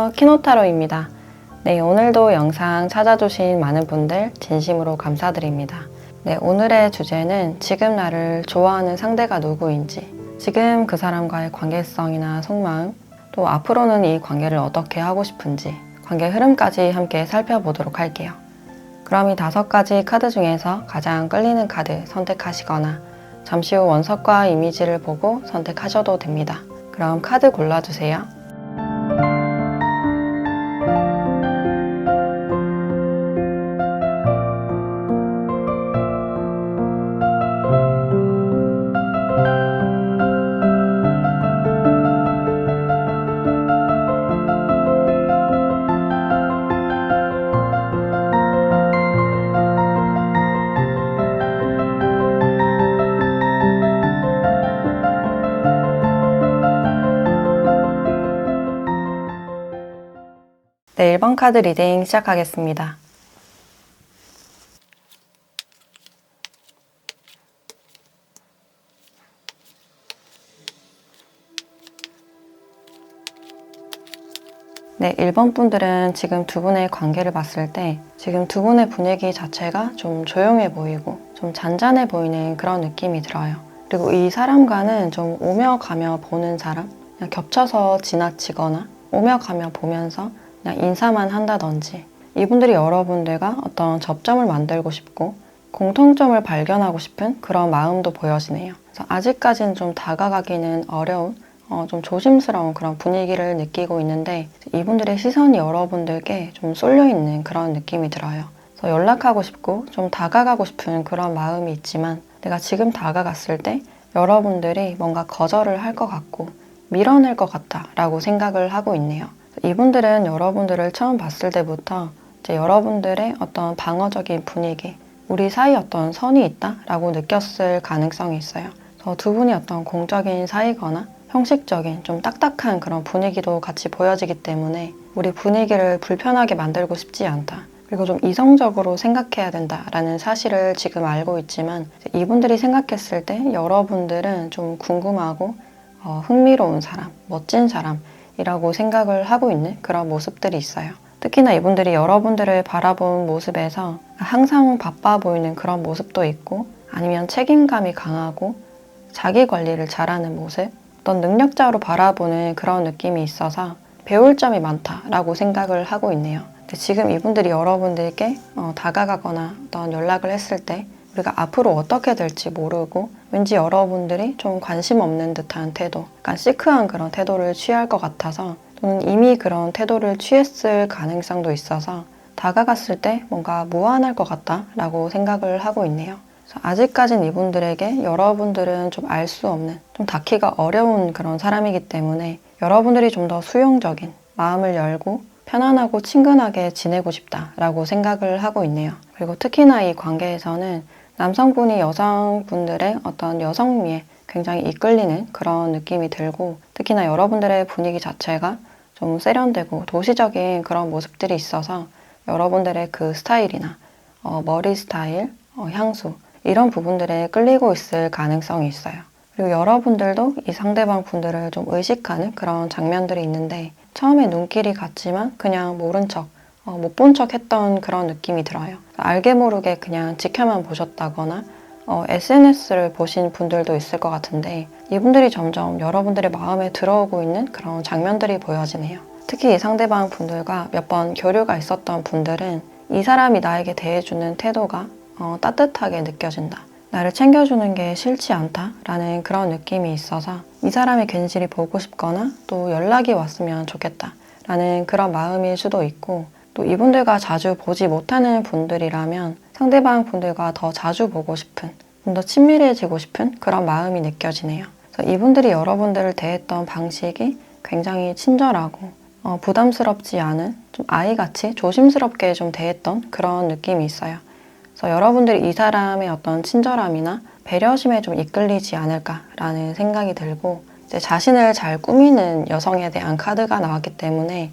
안녕하세요, 키노타로입니다. 네, 오늘도 영상 찾아주신 많은 분들 진심으로 감사드립니다. 네, 오늘의 주제는 지금 나를 좋아하는 상대가 누구인지, 지금 그 사람과의 관계성이나 속마음, 또 앞으로는 이 관계를 어떻게 하고 싶은지, 관계 흐름까지 함께 살펴보도록 할게요. 그럼 이 5가지 카드 중에서 가장 끌리는 카드 선택하시거나 잠시 후 원석과 이미지를 보고 선택하셔도 됩니다. 그럼 카드 골라주세요. 네, 1번 카드 리딩 시작하겠습니다. 네, 1번 분들은 지금 두 분의 관계를 봤을 때 지금 두 분의 분위기 자체가 좀 조용해 보이고 좀 잔잔해 보이는 그런 느낌이 들어요. 그리고 이 사람과는 좀 오며 가며 보는 사람, 그냥 겹쳐서 지나치거나 오며 가며 보면서 그냥 인사만 한다든지, 이분들이 여러분들과 어떤 접점을 만들고 싶고 공통점을 발견하고 싶은 그런 마음도 보여지네요. 그래서 아직까지는 좀 다가가기는 어려운 좀 조심스러운 그런 분위기를 느끼고 있는데, 이분들의 시선이 여러분들께 좀 쏠려있는 그런 느낌이 들어요. 그래서 연락하고 싶고 좀 다가가고 싶은 그런 마음이 있지만, 내가 지금 다가갔을 때 여러분들이 뭔가 거절을 할 것 같고 밀어낼 것 같다 라고 생각을 하고 있네요. 이분들은 여러분들을 처음 봤을 때부터 이제 여러분들의 어떤 방어적인 분위기, 우리 사이 어떤 선이 있다 라고 느꼈을 가능성이 있어요. 그래서 두 분이 어떤 공적인 사이거나 형식적인 좀 딱딱한 그런 분위기도 같이 보여지기 때문에 우리 분위기를 불편하게 만들고 싶지 않다, 그리고 좀 이성적으로 생각해야 된다라는 사실을 지금 알고 있지만, 이분들이 생각했을 때 여러분들은 좀 궁금하고 흥미로운 사람, 멋진 사람이라고 생각을 하고 있는 그런 모습들이 있어요. 특히나 이분들이 여러분들을 바라본 모습에서 항상 바빠 보이는 그런 모습도 있고, 아니면 책임감이 강하고 자기 관리를 잘하는 모습, 어떤 능력자로 바라보는 그런 느낌이 있어서 배울 점이 많다라고 생각을 하고 있네요. 근데 지금 이분들이 여러분들께 다가가거나 어떤 연락을 했을 때 우리가 앞으로 어떻게 될지 모르고 왠지 여러분들이 좀 관심 없는 듯한 태도, 약간 시크한 그런 태도를 취할 것 같아서, 또는 이미 그런 태도를 취했을 가능성도 있어서 다가갔을 때 뭔가 무안할 것 같다라고 생각을 하고 있네요. 아직까진 이분들에게 여러분들은 좀 알 수 없는, 좀 닿기가 어려운 그런 사람이기 때문에 여러분들이 좀 더 수용적인 마음을 열고 편안하고 친근하게 지내고 싶다라고 생각을 하고 있네요. 그리고 특히나 이 관계에서는 남성분이 여성분들의 어떤 여성미에 굉장히 이끌리는 그런 느낌이 들고, 특히나 여러분들의 분위기 자체가 좀 세련되고 도시적인 그런 모습들이 있어서 여러분들의 그 스타일이나 머리 스타일, 향수, 이런 부분들에 끌리고 있을 가능성이 있어요. 그리고 여러분들도 이 상대방 분들을 좀 의식하는 그런 장면들이 있는데, 처음에 눈길이 갔지만 그냥 모른 척, 못 본 척 했던 그런 느낌이 들어요. 알게 모르게 그냥 지켜만 보셨다거나 SNS를 보신 분들도 있을 것 같은데, 이분들이 점점 여러분들의 마음에 들어오고 있는 그런 장면들이 보여지네요. 특히 이 상대방 분들과 몇 번 교류가 있었던 분들은 이 사람이 나에게 대해주는 태도가 따뜻하게 느껴진다, 나를 챙겨주는 게 싫지 않다 라는 그런 느낌이 있어서 이 사람이 괜시리 보고 싶거나 또 연락이 왔으면 좋겠다 라는 그런 마음일 수도 있고, 또 이분들과 자주 보지 못하는 분들이라면 상대방 분들과 더 자주 보고 싶은, 좀 더 친밀해지고 싶은 그런 마음이 느껴지네요. 그래서 이분들이 여러분들을 대했던 방식이 굉장히 친절하고 부담스럽지 않은, 좀 아이같이 조심스럽게 좀 대했던 그런 느낌이 있어요. 그래서 여러분들이 이 사람의 어떤 친절함이나 배려심에 좀 이끌리지 않을까라는 생각이 들고, 이제 자신을 잘 꾸미는 여성에 대한 카드가 나왔기 때문에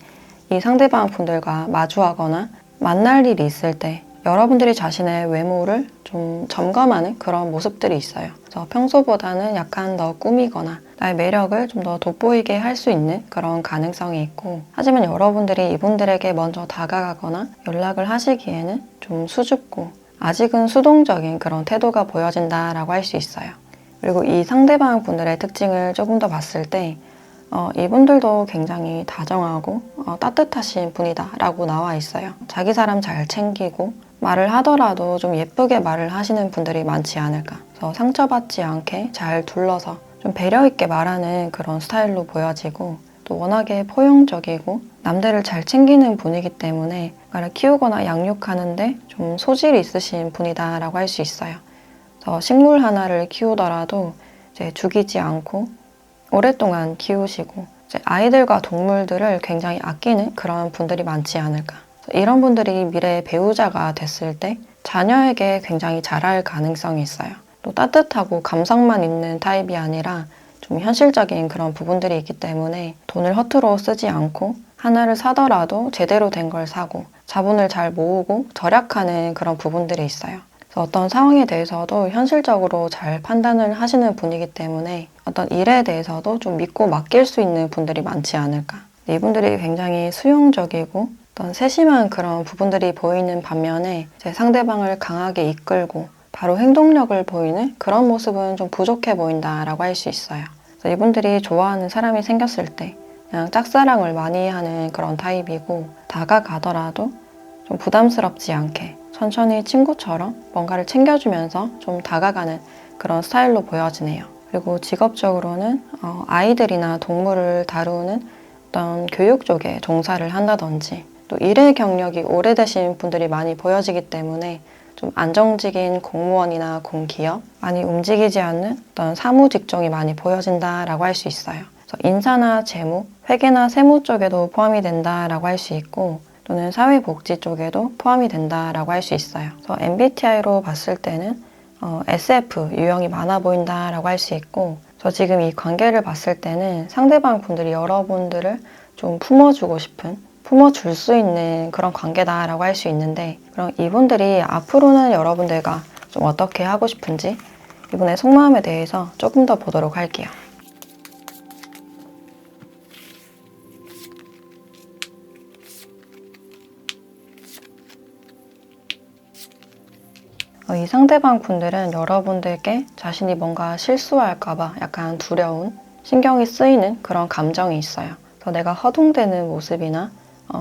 이 상대방 분들과 마주하거나 만날 일이 있을 때 여러분들이 자신의 외모를 좀 점검하는 그런 모습들이 있어요. 그래서 평소보다는 약간 더 꾸미거나 나의 매력을 좀 더 돋보이게 할 수 있는 그런 가능성이 있고, 하지만 여러분들이 이분들에게 먼저 다가가거나 연락을 하시기에는 좀 수줍고 아직은 수동적인 그런 태도가 보여진다라고 할 수 있어요. 그리고 이 상대방 분들의 특징을 조금 더 봤을 때 이분들도 굉장히 다정하고 따뜻하신 분이다 라고 나와 있어요. 자기 사람 잘 챙기고 말을 하더라도 좀 예쁘게 말을 하시는 분들이 많지 않을까. 그래서 상처받지 않게 잘 둘러서 좀 배려 있게 말하는 그런 스타일로 보여지고, 또 워낙에 포용적이고 남들을 잘 챙기는 분이기 때문에 말을 키우거나 양육하는데 좀 소질이 있으신 분이다 라고 할 수 있어요. 그래서 식물 하나를 키우더라도 이제 죽이지 않고 오랫동안 키우시고 이제 아이들과 동물들을 굉장히 아끼는 그런 분들이 많지 않을까. 이런 분들이 미래의 배우자가 됐을 때 자녀에게 굉장히 잘할 가능성이 있어요. 또 따뜻하고 감성만 있는 타입이 아니라 좀 현실적인 그런 부분들이 있기 때문에 돈을 허투루 쓰지 않고 하나를 사더라도 제대로 된 걸 사고 자본을 잘 모으고 절약하는 그런 부분들이 있어요. 그래서 어떤 상황에 대해서도 현실적으로 잘 판단을 하시는 분이기 때문에 어떤 일에 대해서도 좀 믿고 맡길 수 있는 분들이 많지 않을까. 이분들이 굉장히 수용적이고 어떤 세심한 그런 부분들이 보이는 반면에 제 상대방을 강하게 이끌고 바로 행동력을 보이는 그런 모습은 좀 부족해 보인다라고 할 수 있어요. 그래서 이분들이 좋아하는 사람이 생겼을 때 그냥 짝사랑을 많이 하는 그런 타입이고, 다가가더라도 좀 부담스럽지 않게 천천히 친구처럼 뭔가를 챙겨주면서 좀 다가가는 그런 스타일로 보여지네요. 그리고 직업적으로는 아이들이나 동물을 다루는 어떤 교육 쪽에 종사를 한다든지, 또 일의 경력이 오래되신 분들이 많이 보여지기 때문에 좀 안정적인 공무원이나 공기업, 많이 움직이지 않는 어떤 사무 직종이 많이 보여진다라고 할 수 있어요. 그래서 인사나 재무, 회계나 세무 쪽에도 포함이 된다라고 할 수 있고, 또는 사회복지 쪽에도 포함이 된다라고 할 수 있어요. 그래서 MBTI로 봤을 때는 SF 유형이 많아 보인다라고 할 수 있고, 저 지금 이 관계를 봤을 때는 상대방 분들이 여러분들을 좀 품어주고 싶은, 품어줄 수 있는 그런 관계다라고 할 수 있는데, 그럼 이분들이 앞으로는 여러분들과 좀 어떻게 하고 싶은지 이분의 속마음에 대해서 조금 더 보도록 할게요. 이 상대방 분들은 여러분들께 자신이 뭔가 실수할까봐 약간 두려운, 신경이 쓰이는 그런 감정이 있어요. 그래서 내가 허둥대는 모습이나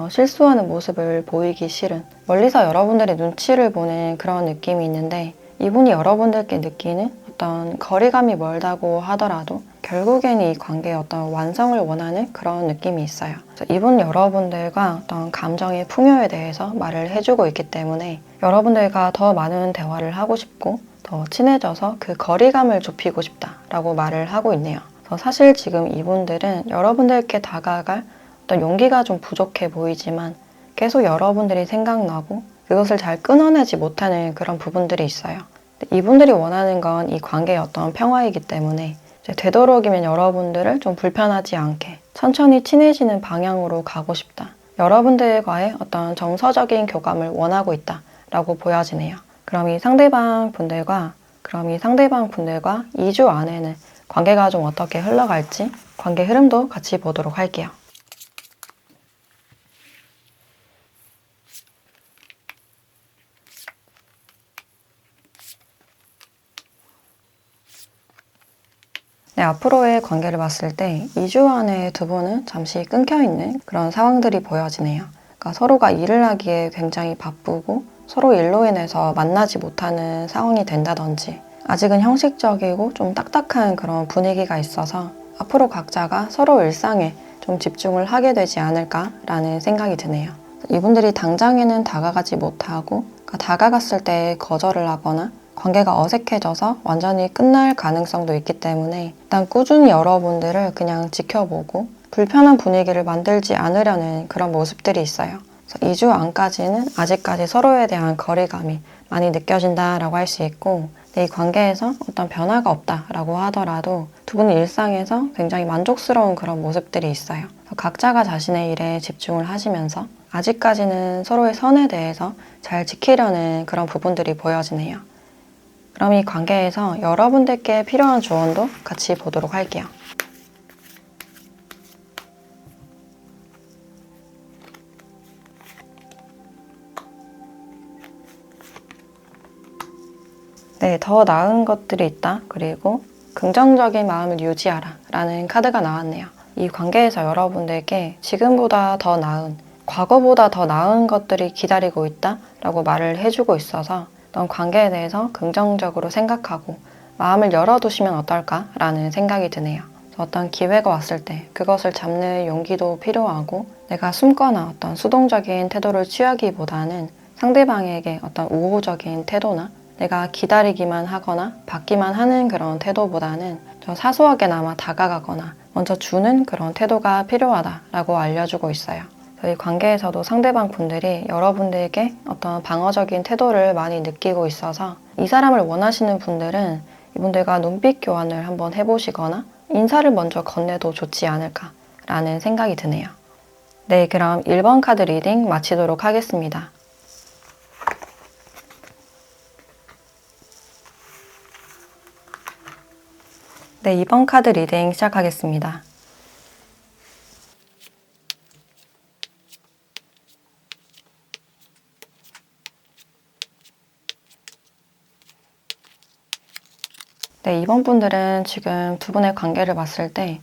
실수하는 모습을 보이기 싫은, 멀리서 여러분들의 눈치를 보는 그런 느낌이 있는데, 이분이 여러분들께 느끼는 어떤 거리감이 멀다고 하더라도 결국엔 이 관계의 어떤 완성을 원하는 그런 느낌이 있어요. 그래서 이분 여러분들과 어떤 감정의 풍요에 대해서 말을 해주고 있기 때문에 여러분들과 더 많은 대화를 하고 싶고 더 친해져서 그 거리감을 좁히고 싶다라고 말을 하고 있네요. 그래서 사실 지금 이분들은 여러분들께 다가갈 어떤 용기가 좀 부족해 보이지만 계속 여러분들이 생각나고 그것을 잘 끊어내지 못하는 그런 부분들이 있어요. 이분들이 원하는 건 이 관계의 어떤 평화이기 때문에 되도록이면 여러분들을 좀 불편하지 않게 천천히 친해지는 방향으로 가고 싶다. 여러분들과의 어떤 정서적인 교감을 원하고 있다라고 보여지네요. 그럼 이 상대방 분들과 2주 안에는 관계가 좀 어떻게 흘러갈지 관계 흐름도 같이 보도록 할게요. 네, 앞으로의 관계를 봤을 때 2주 안에 두 분은 잠시 끊겨있는 그런 상황들이 보여지네요. 그러니까 서로가 일을 하기에 굉장히 바쁘고 서로 일로 인해서 만나지 못하는 상황이 된다든지, 아직은 형식적이고 좀 딱딱한 그런 분위기가 있어서 앞으로 각자가 서로 일상에 좀 집중을 하게 되지 않을까라는 생각이 드네요. 이분들이 당장에는 다가가지 못하고, 그러니까 다가갔을 때 거절을 하거나 관계가 어색해져서 완전히 끝날 가능성도 있기 때문에 일단 꾸준히 여러분들을 그냥 지켜보고 불편한 분위기를 만들지 않으려는 그런 모습들이 있어요. 그래서 2주 안까지는 아직까지 서로에 대한 거리감이 많이 느껴진다라고 할 수 있고, 이 관계에서 어떤 변화가 없다라고 하더라도 두 분의 일상에서 굉장히 만족스러운 그런 모습들이 있어요. 각자가 자신의 일에 집중을 하시면서 아직까지는 서로의 선에 대해서 잘 지키려는 그런 부분들이 보여지네요. 그럼 이 관계에서 여러분들께 필요한 조언도 같이 보도록 할게요. 네, 더 나은 것들이 있다. 그리고 긍정적인 마음을 유지하라 라는 카드가 나왔네요. 이 관계에서 여러분들께 지금보다 더 나은, 과거보다 더 나은 것들이 기다리고 있다 라고 말을 해주고 있어서 어떤 관계에 대해서 긍정적으로 생각하고 마음을 열어두시면 어떨까 라는 생각이 드네요. 어떤 기회가 왔을 때 그것을 잡는 용기도 필요하고 내가 숨거나 어떤 수동적인 태도를 취하기보다는 상대방에게 어떤 우호적인 태도나 내가 기다리기만 하거나 받기만 하는 그런 태도보다는 좀 사소하게나마 다가가거나 먼저 주는 그런 태도가 필요하다라고 알려주고 있어요. 저희 관계에서도 상대방 분들이 여러분들에게 어떤 방어적인 태도를 많이 느끼고 있어서 이 사람을 원하시는 분들은 이분들과 눈빛 교환을 한번 해보시거나 인사를 먼저 건네도 좋지 않을까라는 생각이 드네요. 네, 그럼 1번 카드 리딩 마치도록 하겠습니다. 네, 2번 카드 리딩 시작하겠습니다. 네, 이번 분들은 지금 두 분의 관계를 봤을 때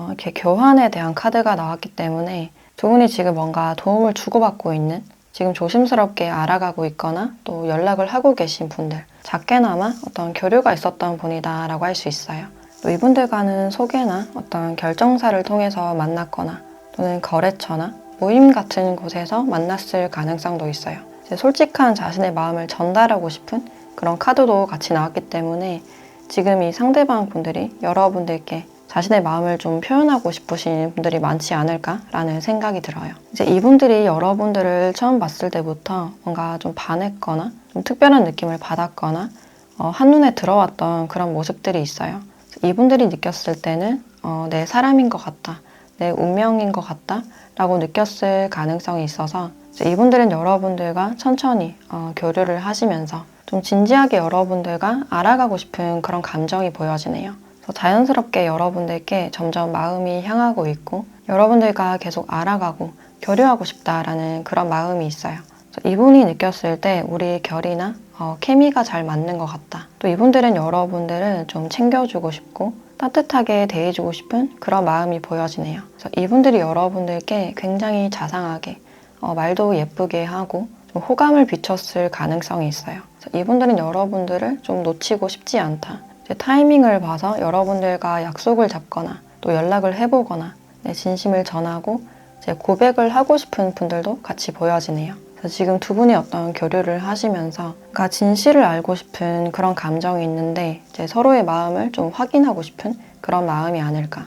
이렇게 교환에 대한 카드가 나왔기 때문에 두 분이 지금 뭔가 도움을 주고받고 있는, 지금 조심스럽게 알아가고 있거나 또 연락을 하고 계신 분들, 작게나마 어떤 교류가 있었던 분이다라고 할 수 있어요. 또 이분들과는 소개나 어떤 결정사를 통해서 만났거나 또는 거래처나 모임 같은 곳에서 만났을 가능성도 있어요. 이제 솔직한 자신의 마음을 전달하고 싶은 그런 카드도 같이 나왔기 때문에 지금 이 상대방 분들이 여러분들께 자신의 마음을 좀 표현하고 싶으신 분들이 많지 않을까라는 생각이 들어요. 이제 이분들이 여러분들을 처음 봤을 때부터 뭔가 좀 반했거나 좀 특별한 느낌을 받았거나 한눈에 들어왔던 그런 모습들이 있어요. 이분들이 느꼈을 때는 내 사람인 것 같다, 내 운명인 것 같다 라고 느꼈을 가능성이 있어서 이분들은 여러분들과 천천히 교류를 하시면서 좀 진지하게 여러분들과 알아가고 싶은 그런 감정이 보여지네요. 그래서 자연스럽게 여러분들께 점점 마음이 향하고 있고 여러분들과 계속 알아가고 교류하고 싶다라는 그런 마음이 있어요. 그래서 이분이 느꼈을 때 우리 결이나 케미가 잘 맞는 것 같다. 또 이분들은 여러분들을 좀 챙겨주고 싶고 따뜻하게 대해주고 싶은 그런 마음이 보여지네요. 그래서 이분들이 여러분들께 굉장히 자상하게 말도 예쁘게 하고 좀 호감을 비췄을 가능성이 있어요. 그래서 이분들은 여러분들을 좀 놓치고 싶지 않다. 이제 타이밍을 봐서 여러분들과 약속을 잡거나 또 연락을 해보거나 내 진심을 전하고 이제 고백을 하고 싶은 분들도 같이 보여지네요. 그래서 지금 두 분이 어떤 교류를 하시면서 그러니까 진실을 알고 싶은 그런 감정이 있는데 이제 서로의 마음을 좀 확인하고 싶은 그런 마음이 아닐까.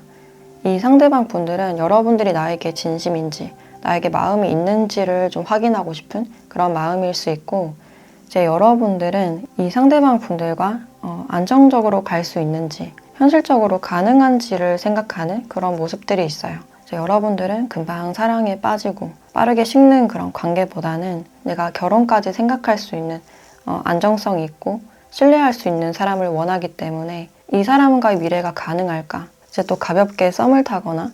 이 상대방 분들은 여러분들이 나에게 진심인지 나에게 마음이 있는지를 좀 확인하고 싶은 그런 마음일 수 있고 이제 여러분들은 이 상대방 분들과 안정적으로 갈 수 있는지 현실적으로 가능한지를 생각하는 그런 모습들이 있어요. 여러분들은 금방 사랑에 빠지고 빠르게 식는 그런 관계보다는 내가 결혼까지 생각할 수 있는 안정성이 있고 신뢰할 수 있는 사람을 원하기 때문에 이 사람과의 미래가 가능할까? 이제 또 가볍게 썸을 타거나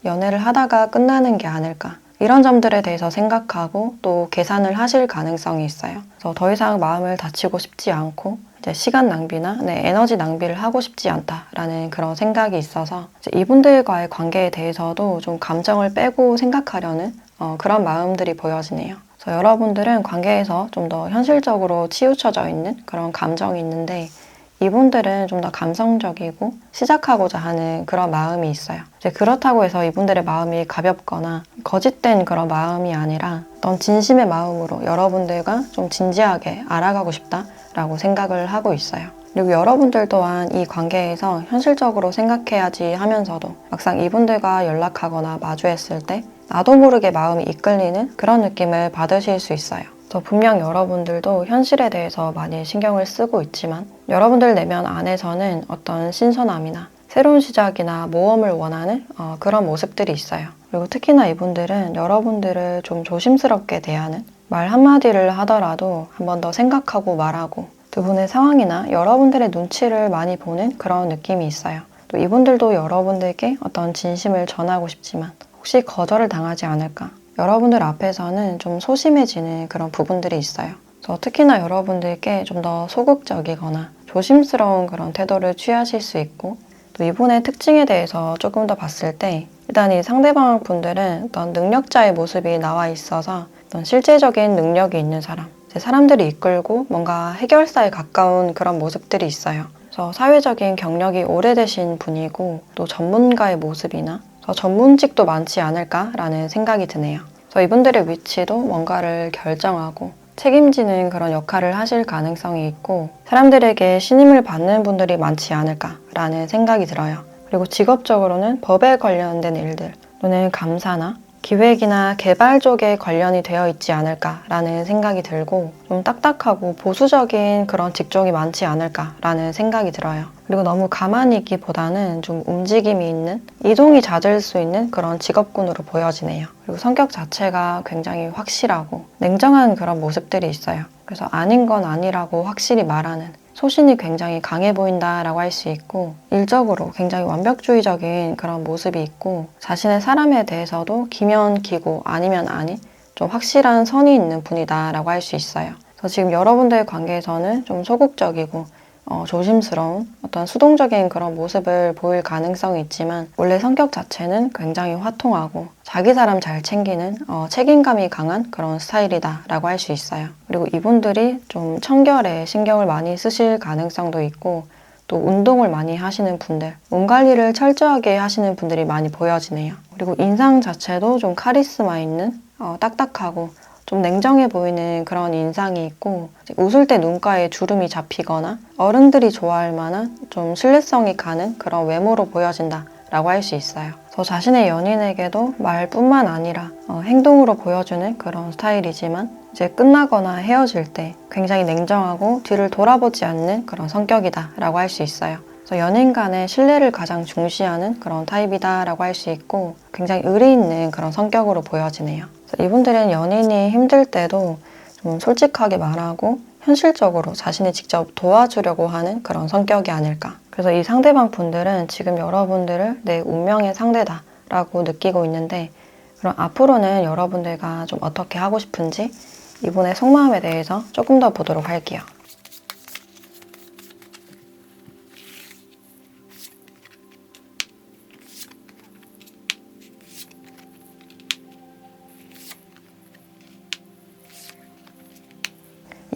연애를 하다가 끝나는 게 아닐까? 이런 점들에 대해서 생각하고 또 계산을 하실 가능성이 있어요. 그래서 더 이상 마음을 다치고 싶지 않고 이제 시간 낭비나 에너지 낭비를 하고 싶지 않다라는 그런 생각이 있어서 이분들과의 관계에 대해서도 좀 감정을 빼고 생각하려는 그런 마음들이 보여지네요. 그래서 여러분들은 관계에서 좀 더 현실적으로 치우쳐져 있는 그런 감정이 있는데 이분들은 좀 더 감성적이고 시작하고자 하는 그런 마음이 있어요. 이제 그렇다고 해서 이분들의 마음이 가볍거나 거짓된 그런 마음이 아니라 어떤 진심의 마음으로 여러분들과 좀 진지하게 알아가고 싶다라고 생각을 하고 있어요. 그리고 여러분들 또한 이 관계에서 현실적으로 생각해야지 하면서도 막상 이분들과 연락하거나 마주했을 때 나도 모르게 마음이 이끌리는 그런 느낌을 받으실 수 있어요. 분명 여러분들도 현실에 대해서 많이 신경을 쓰고 있지만 여러분들 내면 안에서는 어떤 신선함이나 새로운 시작이나 모험을 원하는 그런 모습들이 있어요. 그리고 특히나 이분들은 여러분들을 좀 조심스럽게 대하는, 말 한마디를 하더라도 한 번 더 생각하고 말하고, 두 분의 상황이나 여러분들의 눈치를 많이 보는 그런 느낌이 있어요. 또 이분들도 여러분들께 어떤 진심을 전하고 싶지만 혹시 거절을 당하지 않을까? 여러분들 앞에서는 좀 소심해지는 그런 부분들이 있어요. 그래서 특히나 여러분들께 좀 더 소극적이거나 조심스러운 그런 태도를 취하실 수 있고, 또 이분의 특징에 대해서 조금 더 봤을 때 일단 이 상대방 분들은 어떤 능력자의 모습이 나와 있어서 어떤 실제적인 능력이 있는 사람, 사람들이 이끌고 뭔가 해결사에 가까운 그런 모습들이 있어요. 그래서 사회적인 경력이 오래되신 분이고 또 전문가의 모습이나 더 전문직도 많지 않을까라는 생각이 드네요. 그래서 이분들의 위치도 뭔가를 결정하고 책임지는 그런 역할을 하실 가능성이 있고 사람들에게 신임을 받는 분들이 많지 않을까라는 생각이 들어요. 그리고 직업적으로는 법에 관련된 일들 또는 감사나 기획이나 개발 쪽에 관련이 되어 있지 않을까라는 생각이 들고 좀 딱딱하고 보수적인 그런 직종이 많지 않을까라는 생각이 들어요. 그리고 너무 가만히 있기보다는 좀 움직임이 있는, 이동이 잦을 수 있는 그런 직업군으로 보여지네요. 그리고 성격 자체가 굉장히 확실하고 냉정한 그런 모습들이 있어요. 그래서 아닌 건 아니라고 확실히 말하는, 소신이 굉장히 강해 보인다라고 할 수 있고 일적으로 굉장히 완벽주의적인 그런 모습이 있고 자신의 사람에 대해서도 기면 기고 아니면 아니 좀 확실한 선이 있는 분이다라고 할 수 있어요. 그래서 지금 여러분들의 관계에서는 좀 소극적이고 조심스러운 어떤 수동적인 그런 모습을 보일 가능성이 있지만 원래 성격 자체는 굉장히 화통하고 자기 사람 잘 챙기는 책임감이 강한 그런 스타일이다라고 할 수 있어요. 그리고 이분들이 좀 청결에 신경을 많이 쓰실 가능성도 있고 또 운동을 많이 하시는 분들, 몸 관리를 철저하게 하시는 분들이 많이 보여지네요. 그리고 인상 자체도 좀 카리스마 있는 딱딱하고 좀 냉정해 보이는 그런 인상이 있고 웃을 때 눈가에 주름이 잡히거나 어른들이 좋아할 만한 좀 신뢰성이 가는 그런 외모로 보여진다 라고 할 수 있어요. 저 자신의 연인에게도 말뿐만 아니라 행동으로 보여주는 그런 스타일이지만 이제 끝나거나 헤어질 때 굉장히 냉정하고 뒤를 돌아보지 않는 그런 성격이다 라고 할 수 있어요. 그래서 연인 간의 신뢰를 가장 중시하는 그런 타입이다 라고 할 수 있고 굉장히 의리 있는 그런 성격으로 보여지네요. 그래서 이분들은 연인이 힘들 때도 좀 솔직하게 말하고 현실적으로 자신이 직접 도와주려고 하는 그런 성격이 아닐까. 그래서 이 상대방 분들은 지금 여러분들을 내 운명의 상대다 라고 느끼고 있는데 그럼 앞으로는 여러분들과 좀 어떻게 하고 싶은지 이분의 속마음에 대해서 조금 더 보도록 할게요.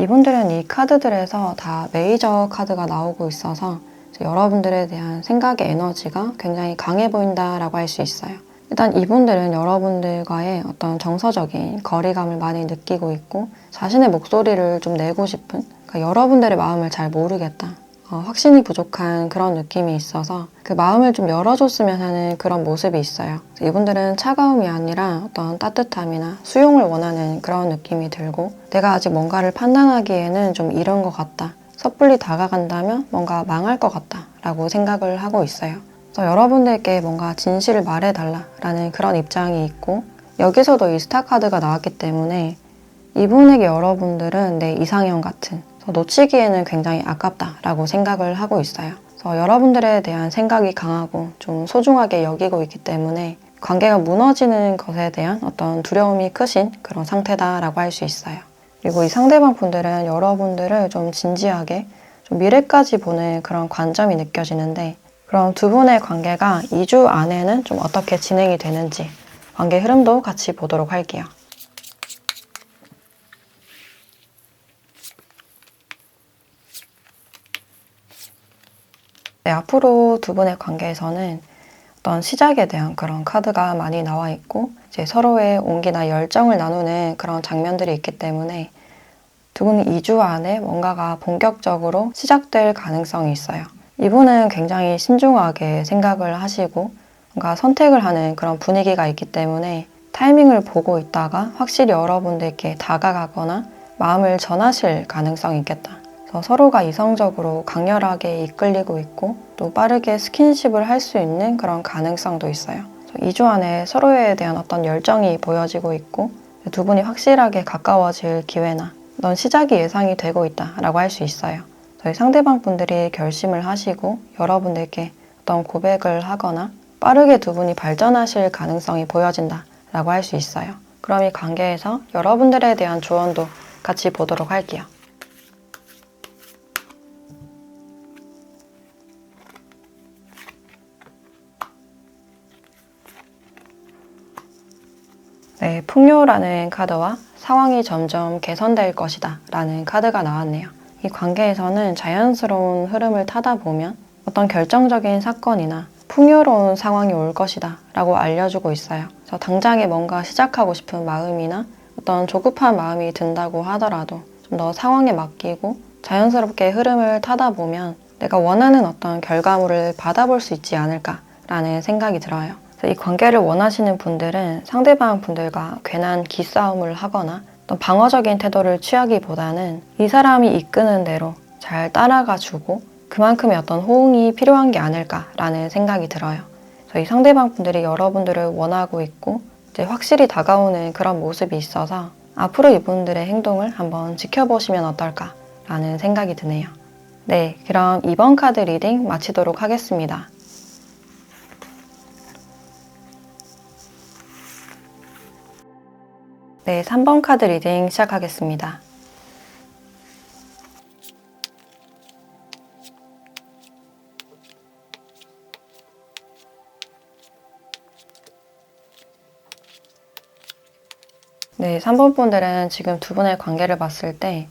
이분들은 이 카드들에서 다 메이저 카드가 나오고 있어서 여러분들에 대한 생각의 에너지가 굉장히 강해 보인다라고 할 수 있어요. 일단 이분들은 여러분들과의 어떤 정서적인 거리감을 많이 느끼고 있고 자신의 목소리를 좀 내고 싶은, 그러니까 여러분들의 마음을 잘 모르겠다, 확신이 부족한 그런 느낌이 있어서 그 마음을 좀 열어줬으면 하는 그런 모습이 있어요. 이분들은 차가움이 아니라 어떤 따뜻함이나 수용을 원하는 그런 느낌이 들고 내가 아직 뭔가를 판단하기에는 좀 이른 것 같다, 섣불리 다가간다면 뭔가 망할 것 같다 라고 생각을 하고 있어요. 그래서 여러분들께 뭔가 진실을 말해달라 라는 그런 입장이 있고 여기서도 이 스타 카드가 나왔기 때문에 이분에게 여러분들은 내 이상형 같은, 놓치기에는 굉장히 아깝다라고 생각을 하고 있어요. 그래서 여러분들에 대한 생각이 강하고 좀 소중하게 여기고 있기 때문에 관계가 무너지는 것에 대한 어떤 두려움이 크신 그런 상태다라고 할 수 있어요. 그리고 이 상대방 분들은 여러분들을 좀 진지하게 좀 미래까지 보는 그런 관점이 느껴지는데 그럼 두 분의 관계가 2주 안에는 좀 어떻게 진행이 되는지 관계 흐름도 같이 보도록 할게요. 네, 앞으로 두 분의 관계에서는 어떤 시작에 대한 그런 카드가 많이 나와 있고 이제 서로의 온기나 열정을 나누는 그런 장면들이 있기 때문에 두 분이 2주 안에 뭔가가 본격적으로 시작될 가능성이 있어요. 이분은 굉장히 신중하게 생각을 하시고 뭔가 선택을 하는 그런 분위기가 있기 때문에 타이밍을 보고 있다가 확실히 여러분들께 다가가거나 마음을 전하실 가능성이 있겠다. 그래서 서로가 이성적으로 강렬하게 이끌리고 있고 또 빠르게 스킨십을 할 수 있는 그런 가능성도 있어요. 2주 안에 서로에 대한 어떤 열정이 보여지고 있고 두 분이 확실하게 가까워질 기회나 어떤 시작이 예상이 되고 있다라고 할 수 있어요. 저희 상대방 분들이 결심을 하시고 여러분들께 어떤 고백을 하거나 빠르게 두 분이 발전하실 가능성이 보여진다라고 할 수 있어요. 그럼 이 관계에서 여러분들에 대한 조언도 같이 보도록 할게요. 네, 풍요라는 카드와 상황이 점점 개선될 것이다 라는 카드가 나왔네요. 이 관계에서는 자연스러운 흐름을 타다 보면 어떤 결정적인 사건이나 풍요로운 상황이 올 것이다 라고 알려주고 있어요. 그래서 당장에 뭔가 시작하고 싶은 마음이나 어떤 조급한 마음이 든다고 하더라도 좀 더 상황에 맡기고 자연스럽게 흐름을 타다 보면 내가 원하는 어떤 결과물을 받아볼 수 있지 않을까라는 생각이 들어요. 이 관계를 원하시는 분들은 상대방 분들과 괜한 기싸움을 하거나 또 방어적인 태도를 취하기보다는 이 사람이 이끄는 대로 잘 따라가 주고 그만큼의 어떤 호응이 필요한 게 아닐까라는 생각이 들어요. 이 상대방 분들이 여러분들을 원하고 있고 이제 확실히 다가오는 그런 모습이 있어서 앞으로 이분들의 행동을 한번 지켜보시면 어떨까라는 생각이 드네요. 네, 그럼 이번 카드 리딩 마치도록 하겠습니다. 네, 3번 카드 리딩 시작하겠습니다. 네, 3번 분들은 지금 두 분의 관계를 봤을 때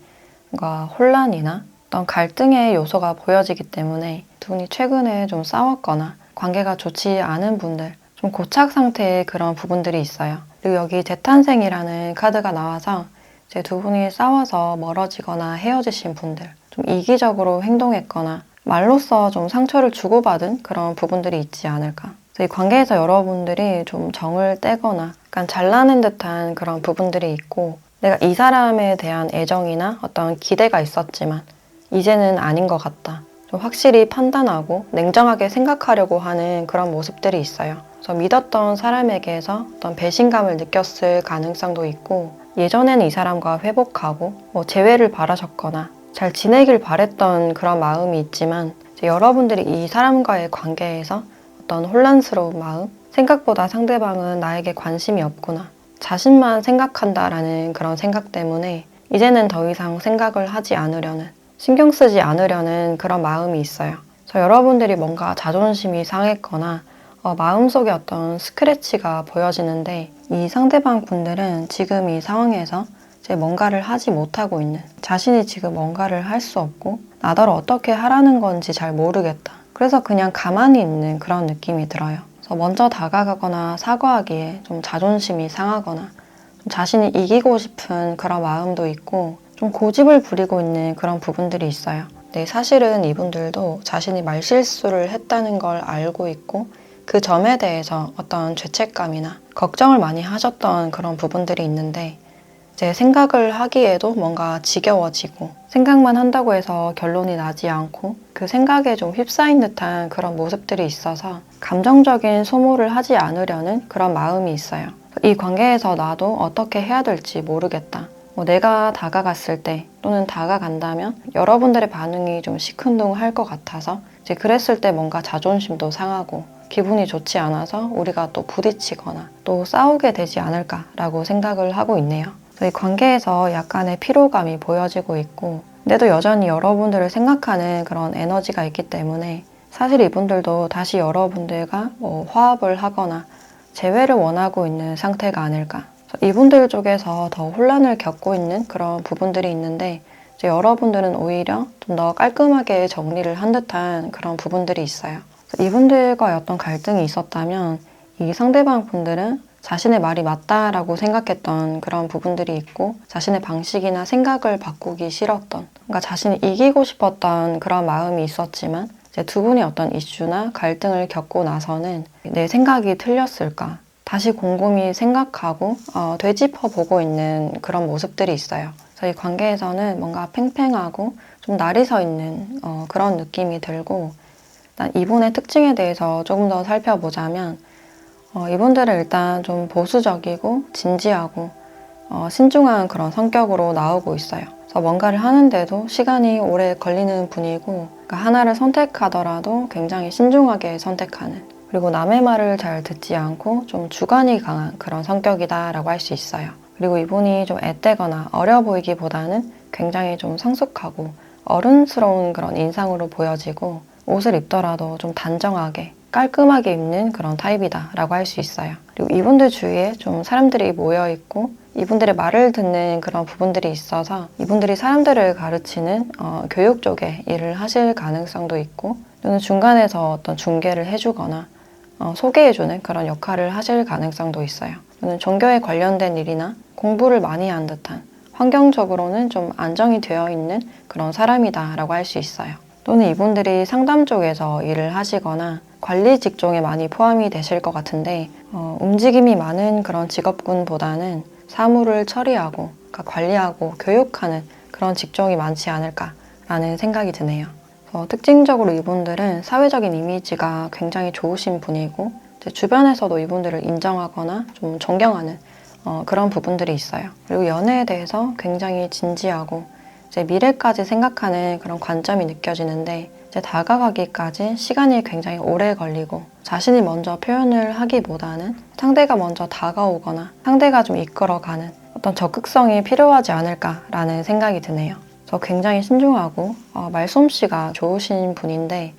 뭔가 혼란이나 어떤 갈등의 요소가 보여지기 때문에 두 분이 최근에 좀 싸웠거나 관계가 좋지 않은 분들, 좀 고착 상태의 그런 부분들이 있어요. 그리고 여기 재탄생이라는 카드가 나와서 이제 두 분이 싸워서 멀어지거나 헤어지신 분들, 좀 이기적으로 행동했거나 말로써 좀 상처를 주고받은 그런 부분들이 있지 않을까. 이 관계에서 여러분들이 좀 정을 떼거나 약간 잘나는 듯한 그런 부분들이 있고 내가 이 사람에 대한 애정이나 어떤 기대가 있었지만 이제는 아닌 것 같다. 좀 확실히 판단하고 냉정하게 생각하려고 하는 그런 모습들이 있어요. 그래서 믿었던 사람에게서 어떤 배신감을 느꼈을 가능성도 있고 예전에는 이 사람과 회복하고 재회를 바라셨거나 잘 지내길 바랬던 그런 마음이 있지만 이제 여러분들이 이 사람과의 관계에서 어떤 혼란스러운 마음, 생각보다 상대방은 나에게 관심이 없구나, 자신만 생각한다라는 그런 생각 때문에 이제는 더 이상 생각을 하지 않으려는, 신경 쓰지 않으려는 그런 마음이 있어요. 그래서 여러분들이 뭔가 자존심이 상했거나 마음속에 어떤 스크래치가 보여지는데 이 상대방 분들은 지금 이 상황에서 이제 뭔가를 하지 못하고 있는, 자신이 지금 뭔가를 할 수 없고 나더러 어떻게 하라는 건지 잘 모르겠다. 그래서 그냥 가만히 있는 그런 느낌이 들어요. 그래서 먼저 다가가거나 사과하기에 좀 자존심이 상하거나 좀 자신이 이기고 싶은 그런 마음도 있고 좀 고집을 부리고 있는 그런 부분들이 있어요. 근데 사실은 이분들도 자신이 말실수를 했다는 걸 알고 있고 그 점에 대해서 어떤 죄책감이나 걱정을 많이 하셨던 그런 부분들이 있는데 이제 생각을 하기에도 뭔가 지겨워지고 생각만 한다고 해서 결론이 나지 않고 그 생각에 좀 휩싸인 듯한 그런 모습들이 있어서 감정적인 소모를 하지 않으려는 그런 마음이 있어요. 이 관계에서 나도 어떻게 해야 될지 모르겠다. 내가 다가갔을 때 또는 다가간다면 여러분들의 반응이 좀 시큰둥할 것 같아서 이제 그랬을 때 뭔가 자존심도 상하고 기분이 좋지 않아서 우리가 또 부딪히거나 또 싸우게 되지 않을까라고 생각을 하고 있네요. 이 관계에서 약간의 피로감이 보여지고 있고 근데도 여전히 여러분들을 생각하는 그런 에너지가 있기 때문에 사실 이분들도 다시 여러분들과 화합을 하거나 재회를 원하고 있는 상태가 아닐까. 이분들 쪽에서 더 혼란을 겪고 있는 그런 부분들이 있는데 이제 여러분들은 오히려 좀 더 깔끔하게 정리를 한 듯한 그런 부분들이 있어요. 이분들과의 어떤 갈등이 있었다면 이 상대방 분들은 자신의 말이 맞다라고 생각했던 그런 부분들이 있고 자신의 방식이나 생각을 바꾸기 싫었던, 그러니까 자신이 이기고 싶었던 그런 마음이 있었지만 이제 두 분이 어떤 이슈나 갈등을 겪고 나서는 내 생각이 틀렸을까? 다시 곰곰이 생각하고 되짚어 보고 있는 그런 모습들이 있어요. 그래서 이 관계에서는 뭔가 팽팽하고 좀 날이 서 있는 그런 느낌이 들고 일단 이분의 특징에 대해서 조금 더 살펴보자면 이분들은 일단 좀 보수적이고 진지하고 신중한 그런 성격으로 나오고 있어요. 그래서 뭔가를 하는데도 시간이 오래 걸리는 분이고, 그러니까 하나를 선택하더라도 굉장히 신중하게 선택하는, 그리고 남의 말을 잘 듣지 않고 좀 주관이 강한 그런 성격이다라고 할 수 있어요. 그리고 이분이 좀 앳되거나 어려 보이기보다는 굉장히 좀 성숙하고 어른스러운 그런 인상으로 보여지고, 옷을 입더라도 좀 단정하게 깔끔하게 입는 그런 타입이다라고 할 수 있어요. 그리고 이분들 주위에 좀 사람들이 모여 있고 이분들의 말을 듣는 그런 부분들이 있어서 이분들이 사람들을 가르치는 교육 쪽에 일을 하실 가능성도 있고, 또는 중간에서 어떤 중개를 해주거나 소개해주는 그런 역할을 하실 가능성도 있어요. 또는 종교에 관련된 일이나 공부를 많이 한 듯한, 환경적으로는 좀 안정이 되어 있는 그런 사람이다라고 할 수 있어요. 또는 이분들이 상담 쪽에서 일을 하시거나 관리 직종에 많이 포함이 되실 것 같은데, 움직임이 많은 그런 직업군보다는 사무를 처리하고, 그러니까 관리하고 교육하는 그런 직종이 많지 않을까라는 생각이 드네요. 특징적으로 이분들은 사회적인 이미지가 굉장히 좋으신 분이고, 주변에서도 이분들을 인정하거나 좀 존경하는 그런 부분들이 있어요. 그리고 연애에 대해서 굉장히 진지하고 이제 미래까지 생각하는 그런 관점이 느껴지는데, 이제 다가가기까지 시간이 굉장히 오래 걸리고, 자신이 먼저 표현을 하기보다는 상대가 먼저 다가오거나 상대가 좀 이끌어가는 어떤 적극성이 필요하지 않을까라는 생각이 드네요. 그래서 굉장히 신중하고 말솜씨가 좋으신 분인데,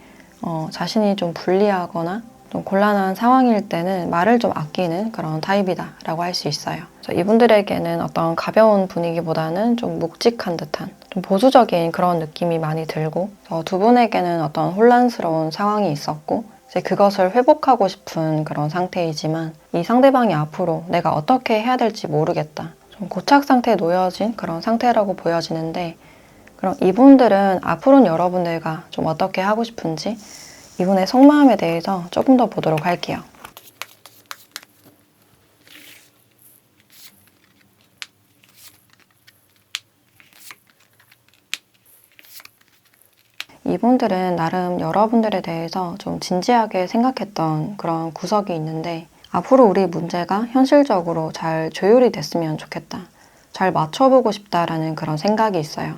자신이 좀 불리하거나 좀 곤란한 상황일 때는 말을 좀 아끼는 그런 타입이다라고 할 수 있어요. 그래서 이분들에게는 어떤 가벼운 분위기보다는 좀 묵직한 듯한, 좀 보수적인 그런 느낌이 많이 들고, 두 분에게는 어떤 혼란스러운 상황이 있었고 이제 그것을 회복하고 싶은 그런 상태이지만, 이 상대방이 앞으로 내가 어떻게 해야 될지 모르겠다, 좀 고착 상태에 놓여진 그런 상태라고 보여지는데, 그럼 이분들은 앞으로는 여러분들과 좀 어떻게 하고 싶은지 이분의 속마음에 대해서 조금 더 보도록 할게요. 이분들은 나름 여러분들에 대해서 좀 진지하게 생각했던 그런 구석이 있는데, 앞으로 우리 문제가 현실적으로 잘 조율이 됐으면 좋겠다, 잘 맞춰보고 싶다라는 그런 생각이 있어요.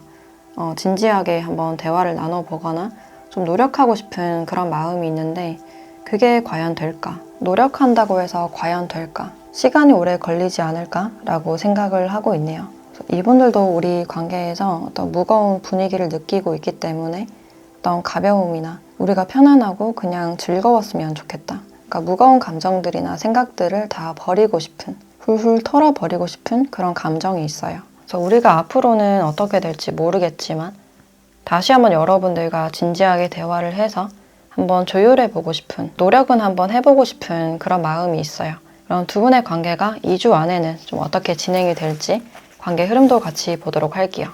진지하게 한번 대화를 나눠보거나 좀 노력하고 싶은 그런 마음이 있는데, 그게 과연 될까? 노력한다고 해서 과연 될까? 시간이 오래 걸리지 않을까? 라고 생각을 하고 있네요. 이분들도 우리 관계에서 어떤 무거운 분위기를 느끼고 있기 때문에 어떤 가벼움이나 우리가 편안하고 그냥 즐거웠으면 좋겠다, 그러니까 무거운 감정들이나 생각들을 다 버리고 싶은, 훌훌 털어버리고 싶은 그런 감정이 있어요. 그래서 우리가 앞으로는 어떻게 될지 모르겠지만 다시 한번 여러분들과 진지하게 대화를 해서 한번 조율해보고 싶은, 노력은 한번 해보고 싶은 그런 마음이 있어요. 그럼 두 분의 관계가 2주 안에는 좀 어떻게 진행이 될지 관계 흐름도 같이 보도록 할게요.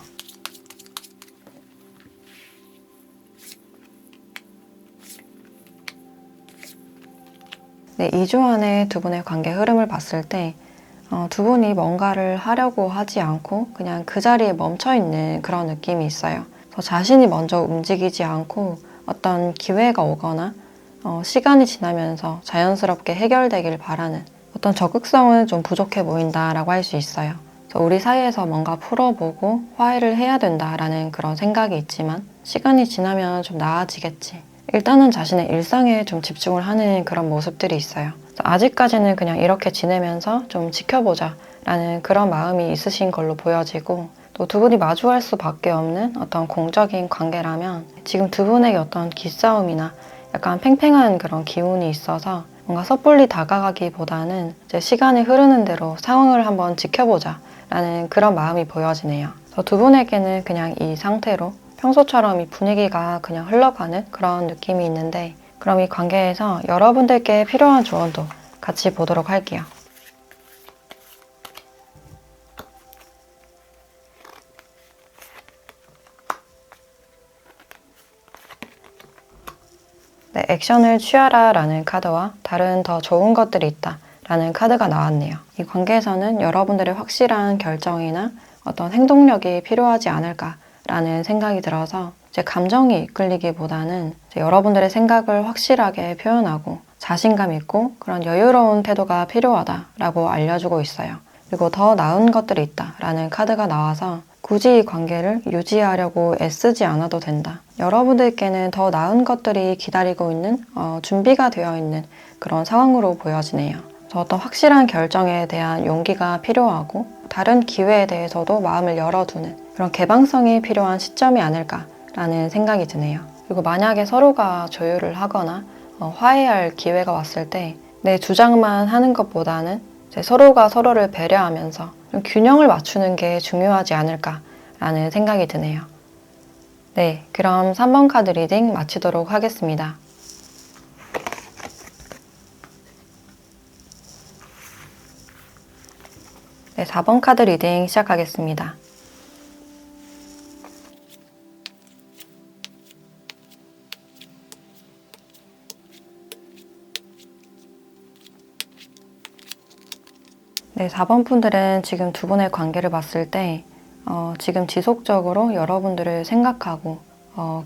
네, 2주 안에 두 분의 관계 흐름을 봤을 때 두 분이 뭔가를 하려고 하지 않고 그냥 그 자리에 멈춰있는 그런 느낌이 있어요. 자신이 먼저 움직이지 않고 어떤 기회가 오거나 시간이 지나면서 자연스럽게 해결되길 바라는 어떤 적극성은 좀 부족해 보인다라고 할 수 있어요. 그래서 우리 사이에서 뭔가 풀어보고 화해를 해야 된다라는 그런 생각이 있지만, 시간이 지나면 좀 나아지겠지, 일단은 자신의 일상에 좀 집중을 하는 그런 모습들이 있어요. 아직까지는 그냥 이렇게 지내면서 좀 지켜보자 라는 그런 마음이 있으신 걸로 보여지고, 또 두 분이 마주할 수밖에 없는 어떤 공적인 관계라면 지금 두 분에게 어떤 기싸움이나 약간 팽팽한 그런 기운이 있어서 뭔가 섣불리 다가가기보다는 이제 시간이 흐르는 대로 상황을 한번 지켜보자 라는 그런 마음이 보여지네요. 두 분에게는 그냥 이 상태로 평소처럼 이 분위기가 그냥 흘러가는 그런 느낌이 있는데, 그럼 이 관계에서 여러분들께 필요한 조언도 같이 보도록 할게요. 네, 액션을 취하라 라는 카드와 다른 더 좋은 것들이 있다 라는 카드가 나왔네요. 이 관계에서는 여러분들의 확실한 결정이나 어떤 행동력이 필요하지 않을까 라는 생각이 들어서, 이제 감정이 이끌리기보다는 이제 여러분들의 생각을 확실하게 표현하고 자신감 있고 그런 여유로운 태도가 필요하다라고 알려주고 있어요. 그리고 더 나은 것들이 있다라는 카드가 나와서 굳이 이 관계를 유지하려고 애쓰지 않아도 된다. 여러분들께는 더 나은 것들이 기다리고 있는, 준비가 되어 있는 그런 상황으로 보여지네요. 어떤 확실한 결정에 대한 용기가 필요하고 다른 기회에 대해서도 마음을 열어두는 그런 개방성이 필요한 시점이 아닐까라는 생각이 드네요. 그리고 만약에 서로가 조율을 하거나 화해할 기회가 왔을 때 내 주장만 하는 것보다는 이제 서로가 서로를 배려하면서 좀 균형을 맞추는 게 중요하지 않을까라는 생각이 드네요. 네, 그럼 3번 카드 리딩 마치도록 하겠습니다. 네, 4번 카드 리딩 시작하겠습니다. 네, 4번 분들은 지금 두 분의 관계를 봤을 때 지금 지속적으로 여러분들을 생각하고